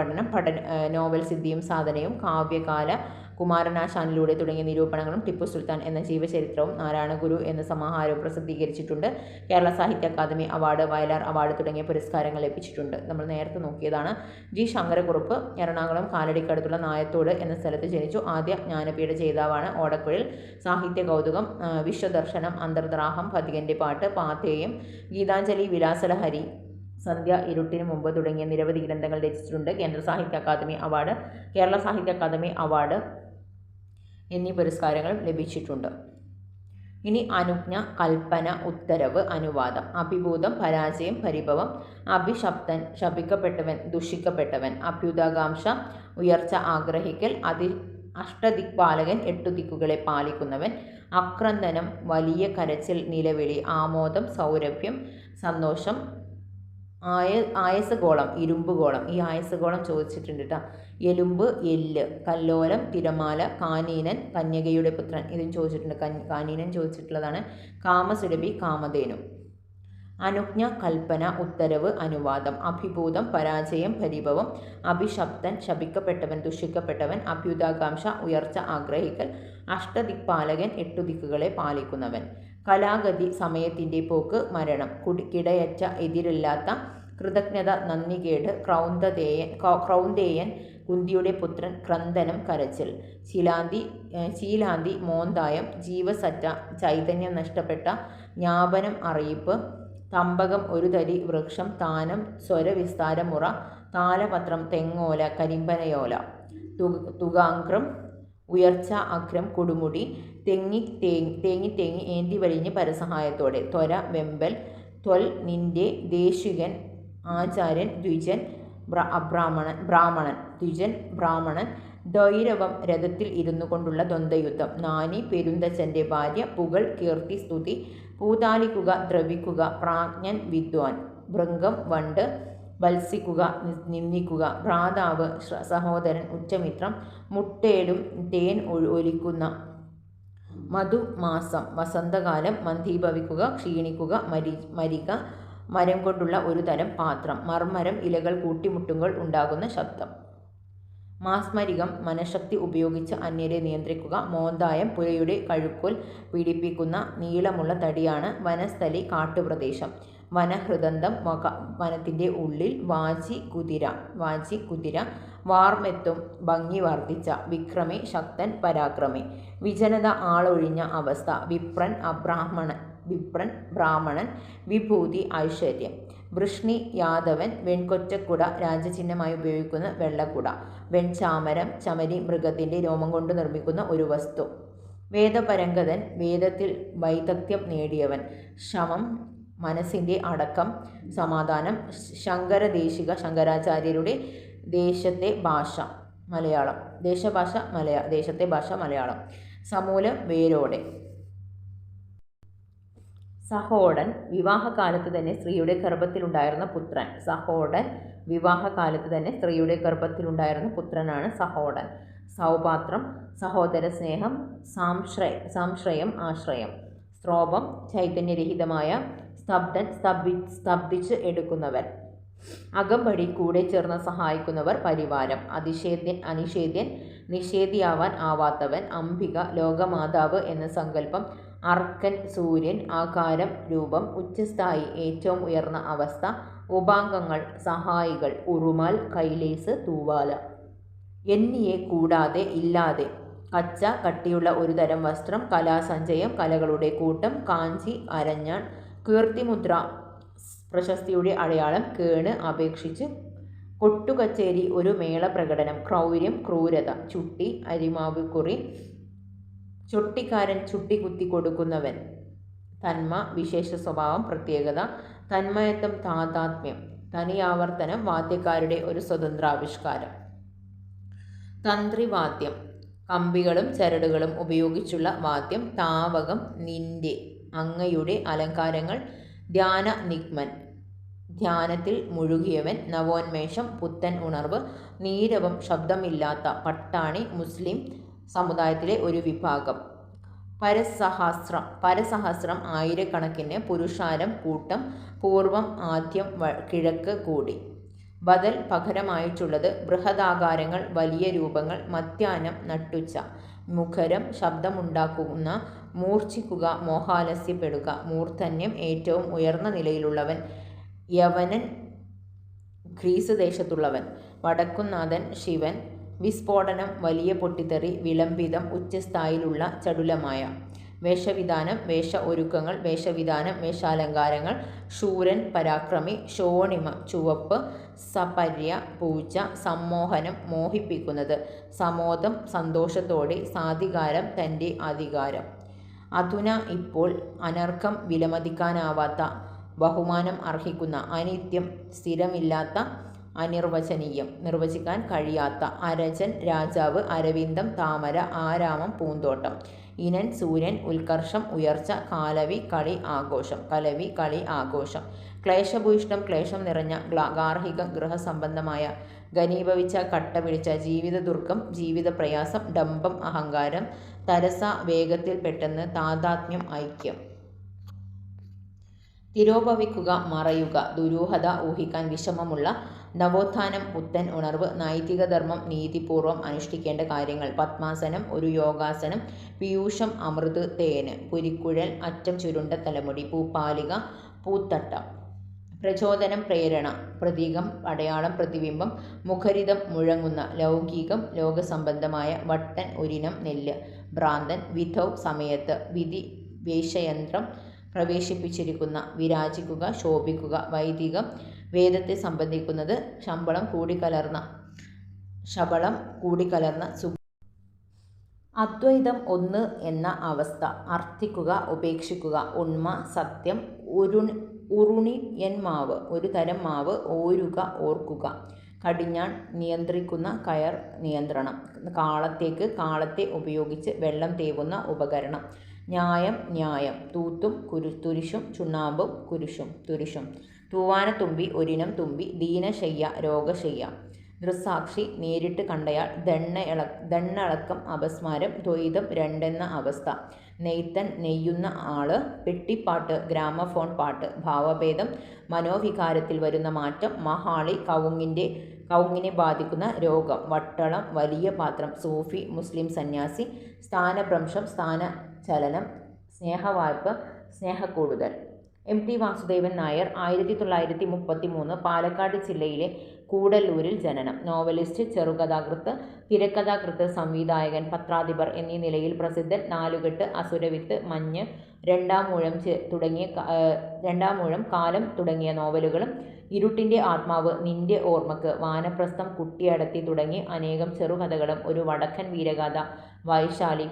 നോവൽ സിദ്ധിയും സാധനയും, കാവ്യകാല, കുമാരനാശാനിലൂടെ തുടങ്ങിയ നിരൂപണങ്ങളും, ടിപ്പു സുൽത്താൻ എന്ന ജീവചരിത്രവും, നാരായണഗുരു എന്ന സമാഹാരവും പ്രസിദ്ധീകരിച്ചിട്ടുണ്ട്. Kerala Sahitya academy award, Vayalar award തുടങ്ങിയ പുരസ്കാരങ്ങൾ ലഭിച്ചിട്ടുണ്ട്. നമ്മൾ നേരത്തെ നോക്കിയതാണ്. G. ശങ്കരക്കുറുപ്പ്, എറണാകുളം കാലടിക്കടുത്തുള്ള നായത്തോട് എന്ന സ്ഥലത്ത് ജനിച്ചു. ആദ്യ ജ്ഞാനപീഠ ജേതാവാണ്. ഓടക്കുഴൽ, സാഹിത്യ കൗതുകം, വിശ്വദർശനം, അന്തർദ്രാഹം, പതികന്റെ പാട്ട്, പാഥേയം, ഗീതാഞ്ജലി, വിലാസലഹരി, സന്ധ്യ, ഇരുട്ടിന് മുമ്പ് തുടങ്ങിയ നിരവധി ഗ്രന്ഥങ്ങൾ രചിച്ചിട്ടുണ്ട്. കേരള സാഹിത്യ അക്കാദമി അവാർഡ് എന്നീ പുരസ്കാരങ്ങളും ലഭിച്ചിട്ടുണ്ട്. ഇനി അനുജ്ഞ, കൽപ്പന, ഉത്തരവ്, അനുവാദം. അഭിഭൂതം പരാജയം, പരിഭവം. അഭിശപ്തൻ ശപിക്കപ്പെട്ടവൻ, ദുഷിക്കപ്പെട്ടവൻ. അഭ്യുദാകാംക്ഷ ഉയർച്ച ആഗ്രഹിക്കൽ. അഷ്ടദിക്പാലകൻ 8 ദിക്കുകളെ പാലിക്കുന്നവൻ. അക്രന്ദനം വലിയ കരച്ചിൽ, നിലവിളി. ആമോദം സൗരഭ്യം, സന്തോഷം. ആയസഗോളം ഇരുമ്പുഗോളം. ഈ ആയസഗോളം ചോദിച്ചിട്ടുണ്ട് കേട്ടോ. എലുമ്പ് എല്ല്. കല്ലോലം തിരമാല. കാനീനൻ കന്യകയുടെ പുത്രൻ. ഇതും ചോദിച്ചിട്ടുണ്ട്. കാനീനൻ ചോദിച്ചിട്ടുള്ളതാണ്. കാമസുരഭി കാമധേനു. അനുജ്ഞ, കൽപ്പന, ഉത്തരവ്, അനുവാദം. അഭിഭൂതം പരാജയം, പരിഭവം. അഭിശപ്തൻ ശപിക്കപ്പെട്ടവൻ, ദുഷിക്കപ്പെട്ടവൻ. അഭ്യുദാകാംക്ഷ ഉയർച്ച ആഗ്രഹിക്കൽ. അഷ്ടദിക്പാലകൻ 8 ദിക്കുകളെ പാലിക്കുന്നവൻ. കലാഗതി സമയത്തിൻ്റെ പോക്ക്, മരണം. കിടയറ്റ എതിരില്ലാത്ത. കൃതജ്ഞത നന്ദികേട്. ക്രൗന്ദേയൻ കുന്തിയുടെ പുത്രൻ. ക്രന്ദനം കരച്ചിൽ. ചീലാന്തി മോന്തായം. ജീവസറ്റ ചൈതന്യം നഷ്ടപ്പെട്ട. ജ്ഞാപനം അറിയിപ്പ്. തമ്പകം ഒരു തരി വൃക്ഷം. താനം സ്വരവിസ്താരമുറ. താലപത്രം തെങ്ങോല കരിമ്പനയോല. തുകാങ്ക്രം ഉയർച്ച അഗ്രം കൊടുമുടി. തേങ്ങി ഏന്തി വലിഞ്ഞ് പരസഹായത്തോടെ. ത്വര വെമ്പൽ. ത്വൽ നിന്റെ. ദേശികൻ ആചാര്യൻ. ദ്വിജൻ ബ്രാഹ്മണൻ. ദ്വിജൻ ബ്രാഹ്മണൻ. ദ്വൈരവം രഥത്തിൽ ഇരുന്നു കൊണ്ടുള്ള ദ്വന്ദ്വയുദ്ധം. നാനി പെരുന്തച്ഛൻ്റെ ഭാര്യ. പുകൾ കീർത്തി സ്തുതി. പൂതാലിക്കുക ദ്രവിക്കുക. പ്രാജ്ഞൻ വിദ്വാൻ. ഭൃംഗം വണ്ട്. വത്സിക്കുക നിന്ദിക്കുക. ഭ്രാതാവ് സഹോദരൻ. ഉച്ചമിത്രം. മുട്ടേലും തേൻ ഒലിക്കുന്ന. മധുമാസം വസന്തകാലം. മന്ദീഭവിക്കുക ക്ഷീണിക്കുക. മരിക മരം കൊണ്ടുള്ള ഒരു തരം പാത്രം. മർമരം ഇലകൾ കൂട്ടിമുട്ടുമ്പോൾ ഉണ്ടാകുന്ന ശബ്ദം. മാസ്മരികം മനഃശക്തി ഉപയോഗിച്ച് അന്യരെ നിയന്ത്രിക്കുക. മോന്തായം പുരയുടെ കഴുക്കോൽ പീഡിപ്പിക്കുന്ന നീളമുള്ള തടിയാണ്. വനസ്ഥലി കാട്ടുപ്രദേശം. വനഹൃദന്തം വനത്തിൻ്റെ ഉള്ളിൽ, വാചി കുതിര, വാർമെത്തും ഭംഗി വർദ്ധിച്ച, വിക്രമി ശക്തൻ പരാക്രമി, വിജനത ആളൊഴിഞ്ഞ അവസ്ഥ, വിപ്രൻ ബ്രാഹ്മണൻ, വിഭൂതി ഐശ്വര്യം, വൃഷ്ണി യാദവൻ, വെൺകൊറ്റക്കുട രാജചിഹ്നമായി ഉപയോഗിക്കുന്ന വെള്ളക്കുട, വെൺചാമരം ചമരി മൃഗത്തിൻ്റെ രോമം കൊണ്ട് നിർമ്മിക്കുന്ന ഒരു വസ്തു, വേദപരംഗതൻ വേദത്തിൽ വൈദഗ്ധ്യം നേടിയവൻ, ശമം മനസ്സിൻ്റെ അടക്കം സമാധാനം, ശങ്കരാചാര്യരുടെ ദേശത്തെ ഭാഷ മലയാളം, ദേശത്തെ ഭാഷ മലയാളം, സമൂലം വേരോടെ. സഹോടൻ വിവാഹകാലത്ത് തന്നെ സ്ത്രീയുടെ ഗർഭത്തിലുണ്ടായിരുന്ന പുത്രനാണ് സഹോടൻ. സൗപാത്രം സഹോദര സ്നേഹം, സംശ്രയം ആശ്രയം, സ്ത്രോപം ചൈതന്യരഹിതമായ, സ്തബ്ധൻ സ്തബ്ധിച്ച് എടുക്കുന്നവൻ, അകമ്പടി കൂടെ ചേർന്ന് സഹായിക്കുന്നവർ, പരിവാരം, അനിഷേധ്യൻ നിഷേധിയാവാൻ ആവാത്തവൻ, അംബിക ലോകമാതാവ് എന്ന സങ്കല്പം, അർക്കൻ സൂര്യൻ, ആകാരം രൂപം, ഉച്ചസ്ഥായി ഏറ്റവും ഉയർന്ന അവസ്ഥ, ഉപാംഗങ്ങൾ സഹായികൾ, ഉറുമാൽ കൈലേസ് തൂവാല, എന്നിയെ കൂടാതെ ഇല്ലാതെ, കച്ച കട്ടിയുള്ള ഒരു തരം വസ്ത്രം, കലാസഞ്ചയം കലകളുടെ കൂട്ടം, കാഞ്ചി അരഞ്ഞാൺ, കീർത്തിമുദ്ര പ്രശസ്തിയുടെ അടയാളം, കേണ് അപേക്ഷിച്ച്, കൊട്ടുകച്ചേരി ഒരു മേള പ്രകടനം, ക്രൗര്യം ക്രൂരത, ചുട്ടി അരിമാവുകുറി, ചൊട്ടിക്കാരൻ ചുട്ടികുത്തി കൊടുക്കുന്നവൻ, തന്മ വിശേഷ സ്വഭാവം പ്രത്യേകത, തന്മയത്വം താതാത്മ്യം, തനിയാവർത്തനം വാദ്യക്കാരുടെ ഒരു സ്വതന്ത്രാവിഷ്കാരം, തന്ത്രിവാദ്യം കമ്പികളും ചരടുകളും ഉപയോഗിച്ചുള്ള വാദ്യം, താവകം നിന്റെ അങ്ങയുടെ അലങ്കാരങ്ങൾ, ധ്യാന നിഗ്മൻ ധ്യാനത്തിൽ മുഴുകിയവൻ, നവോന്മേഷം പുത്തൻ ഉണർവ്, നീരവം ശബ്ദമില്ലാത്ത പട്ടാണി മുസ്ലിം സമുദായത്തിലെ ഒരു വിഭാഗം, പരസഹസ്രം ആയിരക്കണക്കിന്, പുരുഷാരം കൂട്ടം, പൂർവം ആദ്യം കിഴക്ക് കൂടി, ബദൽ പകരമായിട്ടുള്ളത്, ബൃഹദാകാരങ്ങൾ വലിയ രൂപങ്ങൾ, മധ്യാഹ്നം നട്ടുച്ച, മുഖരം ശബ്ദമുണ്ടാക്കുന്ന, മൂർച്ഛിക്കുക മോഹാലസ്യപ്പെടുക, മൂർധന്യം ഏറ്റവും ഉയർന്ന നിലയിലുള്ളവൻ, യവനൻ ഗ്രീസ് ദേശത്തുള്ളവൻ, വടക്കുന്നാഥൻ ശിവൻ, വിസ്ഫോടനം വലിയ പൊട്ടിത്തെറി, വിളംബിതം ഉച്ചസ്ഥായിലുള്ള ചടുലമായ, വേഷവിധാനം വേഷ ഒരുക്കങ്ങൾ, വേഷവിധാനം വേഷാലങ്കാരങ്ങൾ, ശൂരൻ പരാക്രമി, ശോണിമ ചുവപ്പ്, സപര്യ പൂച്ച, സമ്മോഹനം മോഹിപ്പിക്കുന്നത്, സമോദം സന്തോഷത്തോടെ, സാധികാരം തൻ്റെ അധികാരം, അധുന ഇപ്പോൾ, അനർഘം വിലമതിക്കാനാവാത്ത, ബഹുമാനം അർഹിക്കുന്ന, അനിത്യം സ്ഥിരമില്ലാത്ത, അനിർവചനീയം നിർവചിക്കാൻ കഴിയാത്ത, അരജൻ രാജാവ്, അരവിന്ദം താമര, ആരാമം പൂന്തോട്ടം, ഇനൻ സൂര്യൻ, ഉത്കർഷം ഉയർച്ച, കലവി കളി ആഘോഷം, ക്ലേശഭൂയിഷ്ടം ക്ലേശം നിറഞ്ഞ, ഗാർഹികം ഗൃഹസംബന്ധമായ, ഘനീഭവിച്ച കട്ട പിടിച്ച, ജീവിതദുർഗം ജീവിതപ്രയാസം, ഡംഭം അഹങ്കാരം, തരസ വേഗത്തിൽ പെട്ടെന്ന്, താതാത്മ്യം ഐക്യം, തിരോഭവിക്കുക മറയുക, ദുരൂഹത ഊഹിക്കാൻ വിഷമമുള്ള, നവോത്ഥാനം പുത്തൻ ഉണർവ്, നൈതിക ധർമ്മം നീതിപൂർവം അനുഷ്ഠിക്കേണ്ട കാര്യങ്ങൾ, പത്മാസനം ഒരു യോഗാസനം, പീയൂഷം അമൃത് തേന്, പുരിക്കുഴൽ അറ്റം ചുരുണ്ട തലമുടി, പൂപ്പാലിക പൂത്തട്ടം, പ്രചോദനം പ്രേരണ, പ്രതീകം അടയാളം പ്രതിബിംബം, മുഖരിതം മുഴങ്ങുന്ന, ലൗകികം ലോകസംബന്ധമായ, വട്ടൻ ഒരിനം നെല്ല്, ഭ്രാന്തൻ വിധൗ സമയത്ത്, വിധി വേഷയന്ത്രം പ്രവേശിപ്പിച്ചിരിക്കുന്ന, വിരാജിക്കുക ശോഭിക്കുക, വൈദികം വേദത്തെ സംബന്ധിക്കുന്നത്, ശബളം കൂടിക്കലർന്ന അദ്വൈതം ഒന്ന് എന്ന അവസ്ഥ, അർത്ഥിക്കുക ഉപേക്ഷിക്കുക, ഉണ്മ സത്യം, ഉറുണിയൻമാവ് ഒരു തരം മാവ്, ഓരുക ഓർക്കുക, കടിഞ്ഞാൺ നിയന്ത്രിക്കുന്ന കയർ നിയന്ത്രണം, കാളത്തെ ഉപയോഗിച്ച് വെള്ളം തേവുന്ന ഉപകരണം, ന്യായം തൂത്തും തുരിശും ചുണ്ണാമ്പും തുരിശും, തൂവാനത്തുമ്പി ഒരിനം തുമ്പി, ദീനശയ്യ രോഗശയ്യ, ദൃസാക്ഷി നേരിട്ട് കണ്ടയാൾ, ദണ്ണളക്കം അപസ്മാരം, ദ്വൈതം രണ്ടെന്ന അവസ്ഥ, നെയ്ത്തൻ നെയ്യുന്ന ആള്, പെട്ടിപ്പാട്ട് ഗ്രാമഫോൺ പാട്ട്, ഭാവഭേദം മനോവികാരത്തിൽ വരുന്ന മാറ്റം, മഹാളി കവുങ്ങിനെ ബാധിക്കുന്ന രോഗം, വട്ടളം വലിയ പാത്രം, സൂഫി മുസ്ലിം സന്യാസി, സ്ഥാനഭ്രംശം സ്ഥാനചലനം, സ്നേഹവായ്പ സ്നേഹക്കൂടുതൽ, MT വാസുദേവൻ നായർ 1933 പാലക്കാട് ജില്ലയിലെ കൂടല്ലൂരിൽ ജനനം. നോവലിസ്റ്റ്, ചെറുകഥാകൃത്ത്, തിരക്കഥാകൃത്ത്, സംവിധായകൻ, പത്രാധിപർ എന്നീ നിലയിൽ പ്രസിദ്ധൻ. നാലുകെട്ട്, അസുരവിത്ത്, മഞ്ഞ്, രണ്ടാമൂഴം, കാലം തുടങ്ങിയ നോവലുകളും ഇരുട്ടിൻ്റെ ആത്മാവ്, നിന്റെ ഓർമ്മക്ക്, വാനപ്രസ്ഥം, കുട്ടിയടത്തി തുടങ്ങി അനേകം ചെറുകഥകളും ഒരു വടക്കൻ വീരഗാഥ, വൈശാലി,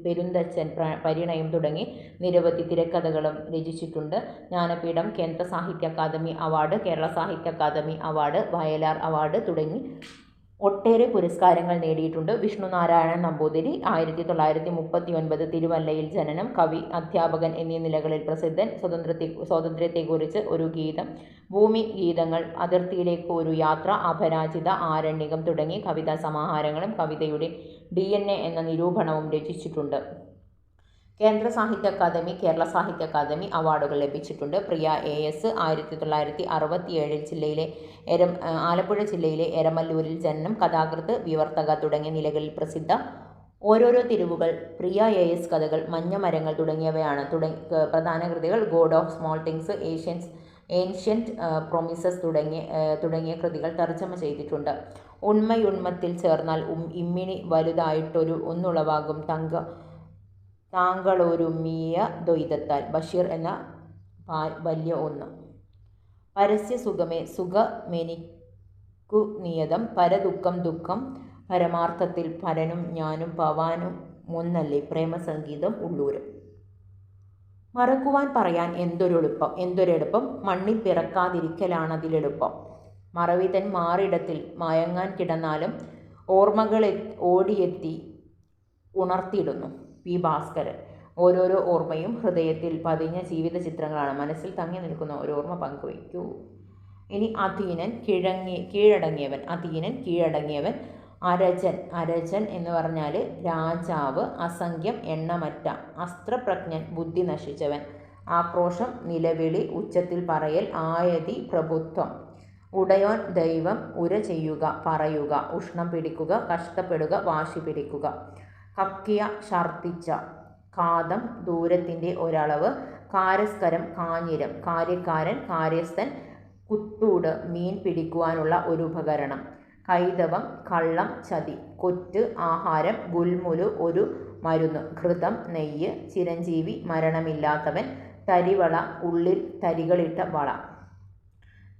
പെരുന്തച്ചൻ, പരിണയം തുടങ്ങി നിരവധി തിരക്കഥകളും രചിച്ചിട്ടുണ്ട്. ജ്ഞാനപീഠം, കേന്ദ്ര സാഹിത്യ academy award, Kerala Sahitya academy award, Vayalar award തുടങ്ങി ഒട്ടേറെ പുരസ്കാരങ്ങൾ നേടിയിട്ടുണ്ട്. വിഷ്ണുനാരായണൻ നമ്പൂതിരി 1939 തിരുവല്ലയിൽ ജനനം. കവി, അധ്യാപകൻ എന്നീ നിലകളിൽ പ്രസിദ്ധൻ. സ്വാതന്ത്ര്യത്തെക്കുറിച്ച് ഒരു ഗീതം, ഭൂമി ഗീതങ്ങൾ, അതിർത്തിയിലേക്ക് ഒരു യാത്ര, അപരാജിത, ആരണ്യകം തുടങ്ങി കവിതാ സമാഹാരങ്ങളും കവിതയുടെ DNA എന്ന നിരൂപണവും രചിച്ചിട്ടുണ്ട്. കേന്ദ്ര സാഹിത്യ അക്കാദമി, കേരള സാഹിത്യ അക്കാദമി അവാർഡുകൾ ലഭിച്ചിട്ടുണ്ട്. പ്രിയ AS 1967 ആലപ്പുഴ ജില്ലയിലെ എരമല്ലൂരിൽ ജനനം. കഥാകൃത്ത്, വിവർത്തക തുടങ്ങിയ നിലകളിൽ പ്രസിദ്ധ. ഓരോരോ തിരിവുകൾ, പ്രിയ AS കഥകൾ, മഞ്ഞമരങ്ങൾ തുടങ്ങിയവയാണ് പ്രധാന കൃതികൾ. God of small things, ancient promises തുടങ്ങിയ കൃതികൾ തർജ്ജമ ചെയ്തിട്ടുണ്ട്. ഉണ്മയുണ്മത്തിൽ ചേർന്നാൽ ഇമ്മിണി വലുതായിട്ടൊരു ഒന്നുളവാകും താങ്കളൊരുമിയ ദ്വൈതത്താൽ. ബഷീർ എന്ന വലിയ ഒന്ന്. പരസ്യ സുഖമേ സുഖമെനിക്കു നിയതം, പരദുഃഖം ദുഃഖം പരമാർത്ഥത്തിൽ, പരനും ഞാനും പവാനും ഒന്നല്ലേ, പ്രേമസംഗീതം ഉള്ളൂരും. മറക്കുവാൻ പറയാൻ എന്തൊരെളുപ്പം, മണ്ണിൽ പിറക്കാതിരിക്കലാണതിലെളുപ്പം. മറവിതൻ മാറിടത്തിൽ മയങ്ങാൻ കിടന്നാലും ഓർമ്മകൾ ഓടിയെത്തി ഉണർത്തിയിടുന്നു. P. ഭാസ്കരൻ. ഓരോരോ ഓർമ്മയും ഹൃദയത്തിൽ പതിഞ്ഞ ജീവിത ചിത്രങ്ങളാണ്. മനസ്സിൽ തങ്ങി നിൽക്കുന്ന ഒരു ഓർമ്മ പങ്കുവയ്ക്കൂ. ഇനി അധീനൻ, കീഴടങ്ങിയവൻ. അരജൻ എന്ന് പറഞ്ഞാൽ രാജാവ്. അസംഖ്യം, എണ്ണമറ്റ. അസ്ത്രപ്രജ്ഞൻ, ബുദ്ധി നശിച്ചവൻ. ആക്രോശം, നിലവിളി, ഉച്ചത്തിൽ പറയൽ. ആയതി, പ്രഭുത്വം. ഉടയോൻ, ദൈവം. ഉര ചെയ്യുക, പറയുക. ഉഷ്ണം പിടിക്കുക, കഷ്ടപ്പെടുക, വാശി പിടിക്കുക. കക്കിയ, ഛർദ്ദിച്ച. കാതം, ദൂരത്തിൻ്റെ ഒരളവ്. കാരസ്കരം, കാഞ്ഞിരം. കാര്യക്കാരൻ, കാര്യസ്ഥൻ. കുത്തൂട്, മീൻ പിടിക്കുവാനുള്ള ഒരു ഉപകരണം. കൈതവം, കള്ളം, ചതി. കൊറ്റ്, ആഹാരം. ഗുൽമുലു, ഒരു മരുന്ന്. ഘൃതം, നെയ്യ്. ചിരഞ്ജീവി, മരണമില്ലാത്തവൻ. തരിവള, ഉള്ളിൽ തരികളിട്ട വള.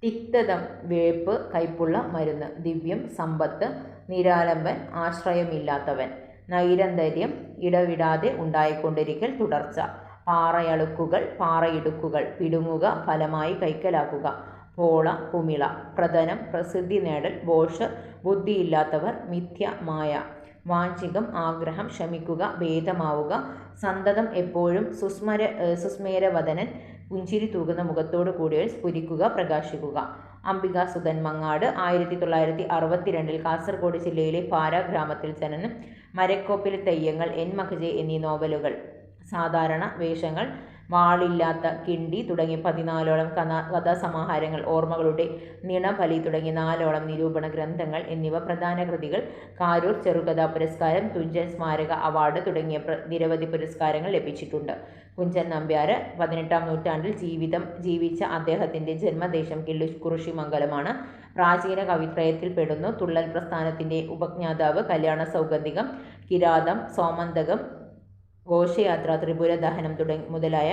തിക്തതം, വേപ്പ്, കൈപ്പുള്ള മരുന്ന്. ദിവ്യം, സമ്പത്ത്. നിരാലംബൻ, ആശ്രയമില്ലാത്തവൻ. നൈരന്തര്യം, ഇടവിടാതെ ഉണ്ടായിക്കൊണ്ടിരിക്കൽ, തുടർച്ച. പാറയളുക്കുകൾ, പാറയിടുക്കുകൾ. പിടുങ്ങുക, ഫലമായി കൈക്കലാക്കുക. പോള, കുമിള. പ്രധനം, പ്രസിദ്ധി നേടൽ. ഭോഷ്, ബുദ്ധിയില്ലാത്തവർ. മിഥ്യ, മായ. വാഞ്ചികം, ആഗ്രഹം. ശമിക്കുക, ഭേദമാവുക. സന്തതം, എപ്പോഴും. സുസ്മേരവദനൻ, പുഞ്ചിരി തൂകുന്ന മുഖത്തോടു കൂടിയവർ. സ്ഫുരിക്കുക, പ്രകാശിക്കുക. അംബികാസുധൻ മങ്ങാട് 1962 കാസർഗോഡ് ജില്ലയിലെ പാര ഗ്രാമത്തിൽ ജനനം. മരക്കോപ്പിലെ തെയ്യങ്ങൾ, എൻ മഖജെ എന്നീ നോവലുകൾ. സാധാരണ വേഷങ്ങൾ, വാളില്ലാത്ത കിണ്ടി തുടങ്ങി 14ഓളം കഥാസമാഹാരങ്ങൾ, ഓർമ്മകളുടെ നിണബലി തുടങ്ങി 4ഓളം നിരൂപണ ഗ്രന്ഥങ്ങൾ എന്നിവ പ്രധാന കൃതികൾ. കാരൂർ ചെറുകഥാ പുരസ്കാരം, തുഞ്ചൻ സ്മാരക അവാർഡ് തുടങ്ങിയ നിരവധി പുരസ്കാരങ്ങൾ ലഭിച്ചിട്ടുണ്ട്. കുഞ്ചൻ നമ്പ്യാർ 18-ാം നൂറ്റാണ്ടിൽ ജീവിച്ച അദ്ദേഹത്തിൻ്റെ ജന്മദേശം കുറിശിമംഗലമാണ്. പ്രാചീന കവിത്രയത്തിൽ പെടുന്നു. തുള്ളൽ പ്രസ്ഥാനത്തിൻ്റെ ഉപജ്ഞാതാവ്. കല്യാണ സൗഗന്ധികം, കിരാതം, സോമന്തകം, ഘോഷയാത്ര, ത്രിപുര ദഹനം മുതലായ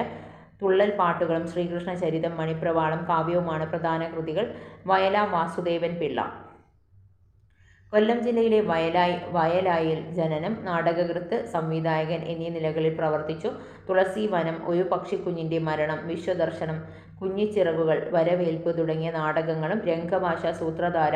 തുള്ളൽ പാട്ടുകളും ശ്രീകൃഷ്ണ ചരിതം, മണിപ്രവാളം കാവ്യവുമാണ് പ്രധാന കൃതികൾ. വയല വാസുദേവൻ പിള്ള. കൊല്ലം ജില്ലയിലെ വയലായിൽ ജനനം. നാടകകൃത്ത്, സംവിധായകൻ എന്നീ നിലകളിൽ പ്രവർത്തിച്ചു. തുളസി വനം, ഒരു പക്ഷിക്കുഞ്ഞിൻ്റെ മരണം, വിശ്വദർശനം, കുഞ്ഞിച്ചിറകുകൾ, വരവേൽപ്പ് തുടങ്ങിയ നാടകങ്ങളും രംഗഭാഷ, സൂത്രധാര,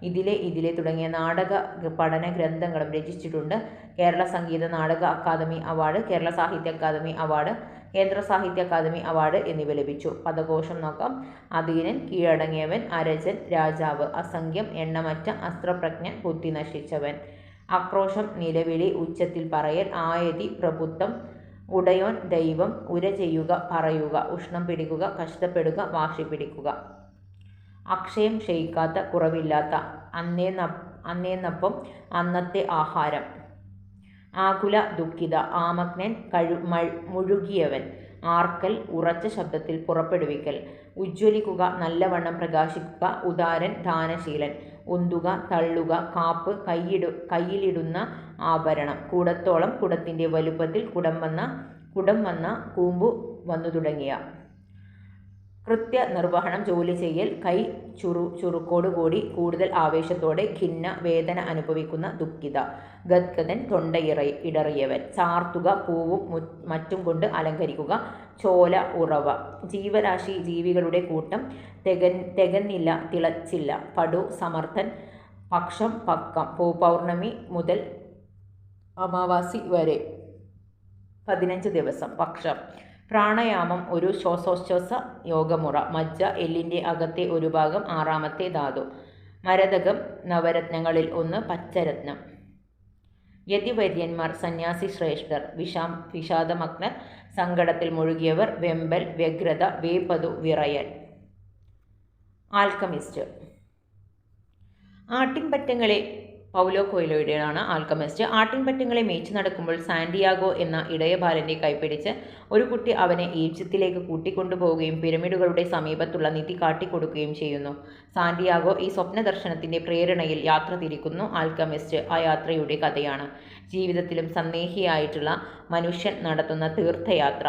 ഇതിലെ തുടങ്ങിയ നാടക പഠന ഗ്രന്ഥങ്ങളും രചിച്ചിട്ടുണ്ട്. Kerala Sangeetha Nataka academy award, Kerala Sahitya academy award, കേന്ദ്ര സാഹിത്യ അക്കാദമി അവാർഡ് എന്നിവ ലഭിച്ചു. പദകോശം നോക്കാം. അധീനൻ, കീഴടങ്ങിയവൻ. അരജൻ, രാജാവ്. അസംഖ്യം, എണ്ണമറ്റ. അസ്ത്രപ്രജ്ഞൻ, ബുദ്ധി നശിച്ചവൻ. ആക്രോശം, നിലവിളി, ഉച്ചത്തിൽ പറയൽ. ആയതി, പ്രഭുത്വം. ഉടയോൻ, ദൈവം. ഉര ചെയ്യുക, പറയുക. ഉഷ്ണം പിടിക്കുക, കഷ്ടപ്പെടുക, വാശി പിടിക്കുക. അക്ഷയം, ക്ഷയിക്കാത്ത, കുറവില്ലാത്ത. അന്നേന്നപ്പം, അന്നത്തെ ആഹാരം. ആകുല, ദുഃഖിത. ആമഗ്നൻ, മുഴുകിയവൻ. ആർക്കൽ, ഉറച്ച ശബ്ദത്തിൽ പുറപ്പെടുവിക്കൽ. ഉജ്ജ്വലിക്കുക, നല്ലവണ്ണം പ്രകാശിക്കുക. ഉദാരൻ, ദാനശീലൻ. ഉന്തുക, തള്ളുക. കാപ്പ്, കയ്യിലിടുന്ന ആഭരണം. കുടത്തോളം, കുടത്തിൻ്റെ വലുപ്പത്തിൽ. കുടം വന്ന, കൂമ്പു വന്നു തുടങ്ങിയ. കൃത്യനിർവഹണം, ജോലി ചെയ്യൽ. കൈ ചുറുക്കോടുകൂടി, കൂടുതൽ ആവേശത്തോടെ. ഖിന്ന, വേദന അനുഭവിക്കുന്ന, ദുഃഖിത. ഗദ്ഗദൻ, ഇടറിയവൻ. ചാർത്തുക, പൂവും മറ്റും കൊണ്ട് അലങ്കരിക്കുക. ചോല, ഉറവ. ജീവരാശി, ജീവികളുടെ കൂട്ടം. തികഞ്ഞില്ല, തിളച്ചില്ല. പടു, സമർത്ഥൻ. പക്ഷം, പക്കം. പൗർണമി മുതൽ അമാവാസി വരെ 15 ദിവസം. പക്ഷം. പ്രാണായാമം ഒരു ശ്വാസോച്ഛ്വാസ യോഗമുറ. മജ്ജ, എല്ലിൻ്റെ അകത്തെ ഒരു ഭാഗം. 6ാമത്തെ ധാതു. മരതകം, നവരത്നങ്ങളിൽ ഒന്ന്. പച്ചരത്നം. യതിവര്യന്മാർ, സന്യാസി ശ്രേഷ്ഠർ. വിഷാദമഗ്നർ, സങ്കടത്തിൽ മുഴുകിയവർ. വെമ്പൽ, വ്യഗ്രത. വേപതു, വിറയൽ. ആൽക്കമിസ്റ്റ്. ആട്ടിൻപറ്റങ്ങളെ പൗലോ കൊയ്ലോയുടേതാണ് ആൽക്കമിസ്റ്റ്. ആട്ടിൻപറ്റങ്ങളെ മേച്ചു നടക്കുമ്പോൾ സാന്റിയാഗോ എന്ന ഇടയബാലൻ്റെ കൈപിടിച്ച് ഒരു കുട്ടി അവനെ ഈജിപ്തിലേക്ക് കൂട്ടിക്കൊണ്ടുപോവുകയും പിരമിഡുകളുടെ സമീപത്തുള്ള നിധി കാട്ടിക്കൊടുക്കുകയും ചെയ്യുന്നു. സാന്റിയാഗോ ഈ സ്വപ്നദർശനത്തിൻ്റെ പ്രേരണയിൽ യാത്ര തിരിക്കുന്നു. ആൽക്കമിസ്റ്റ് ആ യാത്രയുടെ കഥയാണ്. ജീവിതത്തിലും സന്ദേഹിയായിട്ടുള്ള മനുഷ്യൻ നടത്തുന്ന തീർത്ഥയാത്ര.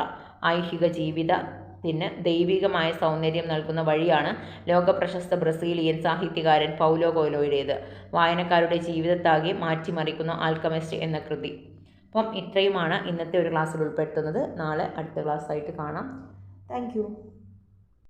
ഐഹിക ജീവിതത്തിന് ദൈവികമായ സൗന്ദര്യം നൽകുന്ന വഴിയാണ് ലോകപ്രശസ്ത ബ്രസീലിയൻ സാഹിത്യകാരൻ പൗലോ കൊയ്ലോയുടേത്. വായനക്കാരുടെ ജീവിതത്താകെ മാറ്റിമറിക്കുന്ന ആൽക്കമിസ്റ്റ് എന്ന കൃതി. അപ്പം ഇത്രയുമാണ് ഇന്നത്തെ ഒരു ക്ലാസ്സിൽ ഉൾപ്പെടുത്തുന്നത്. നാളെ അടുത്ത ക്ലാസ്സായിട്ട് കാണാം. താങ്ക്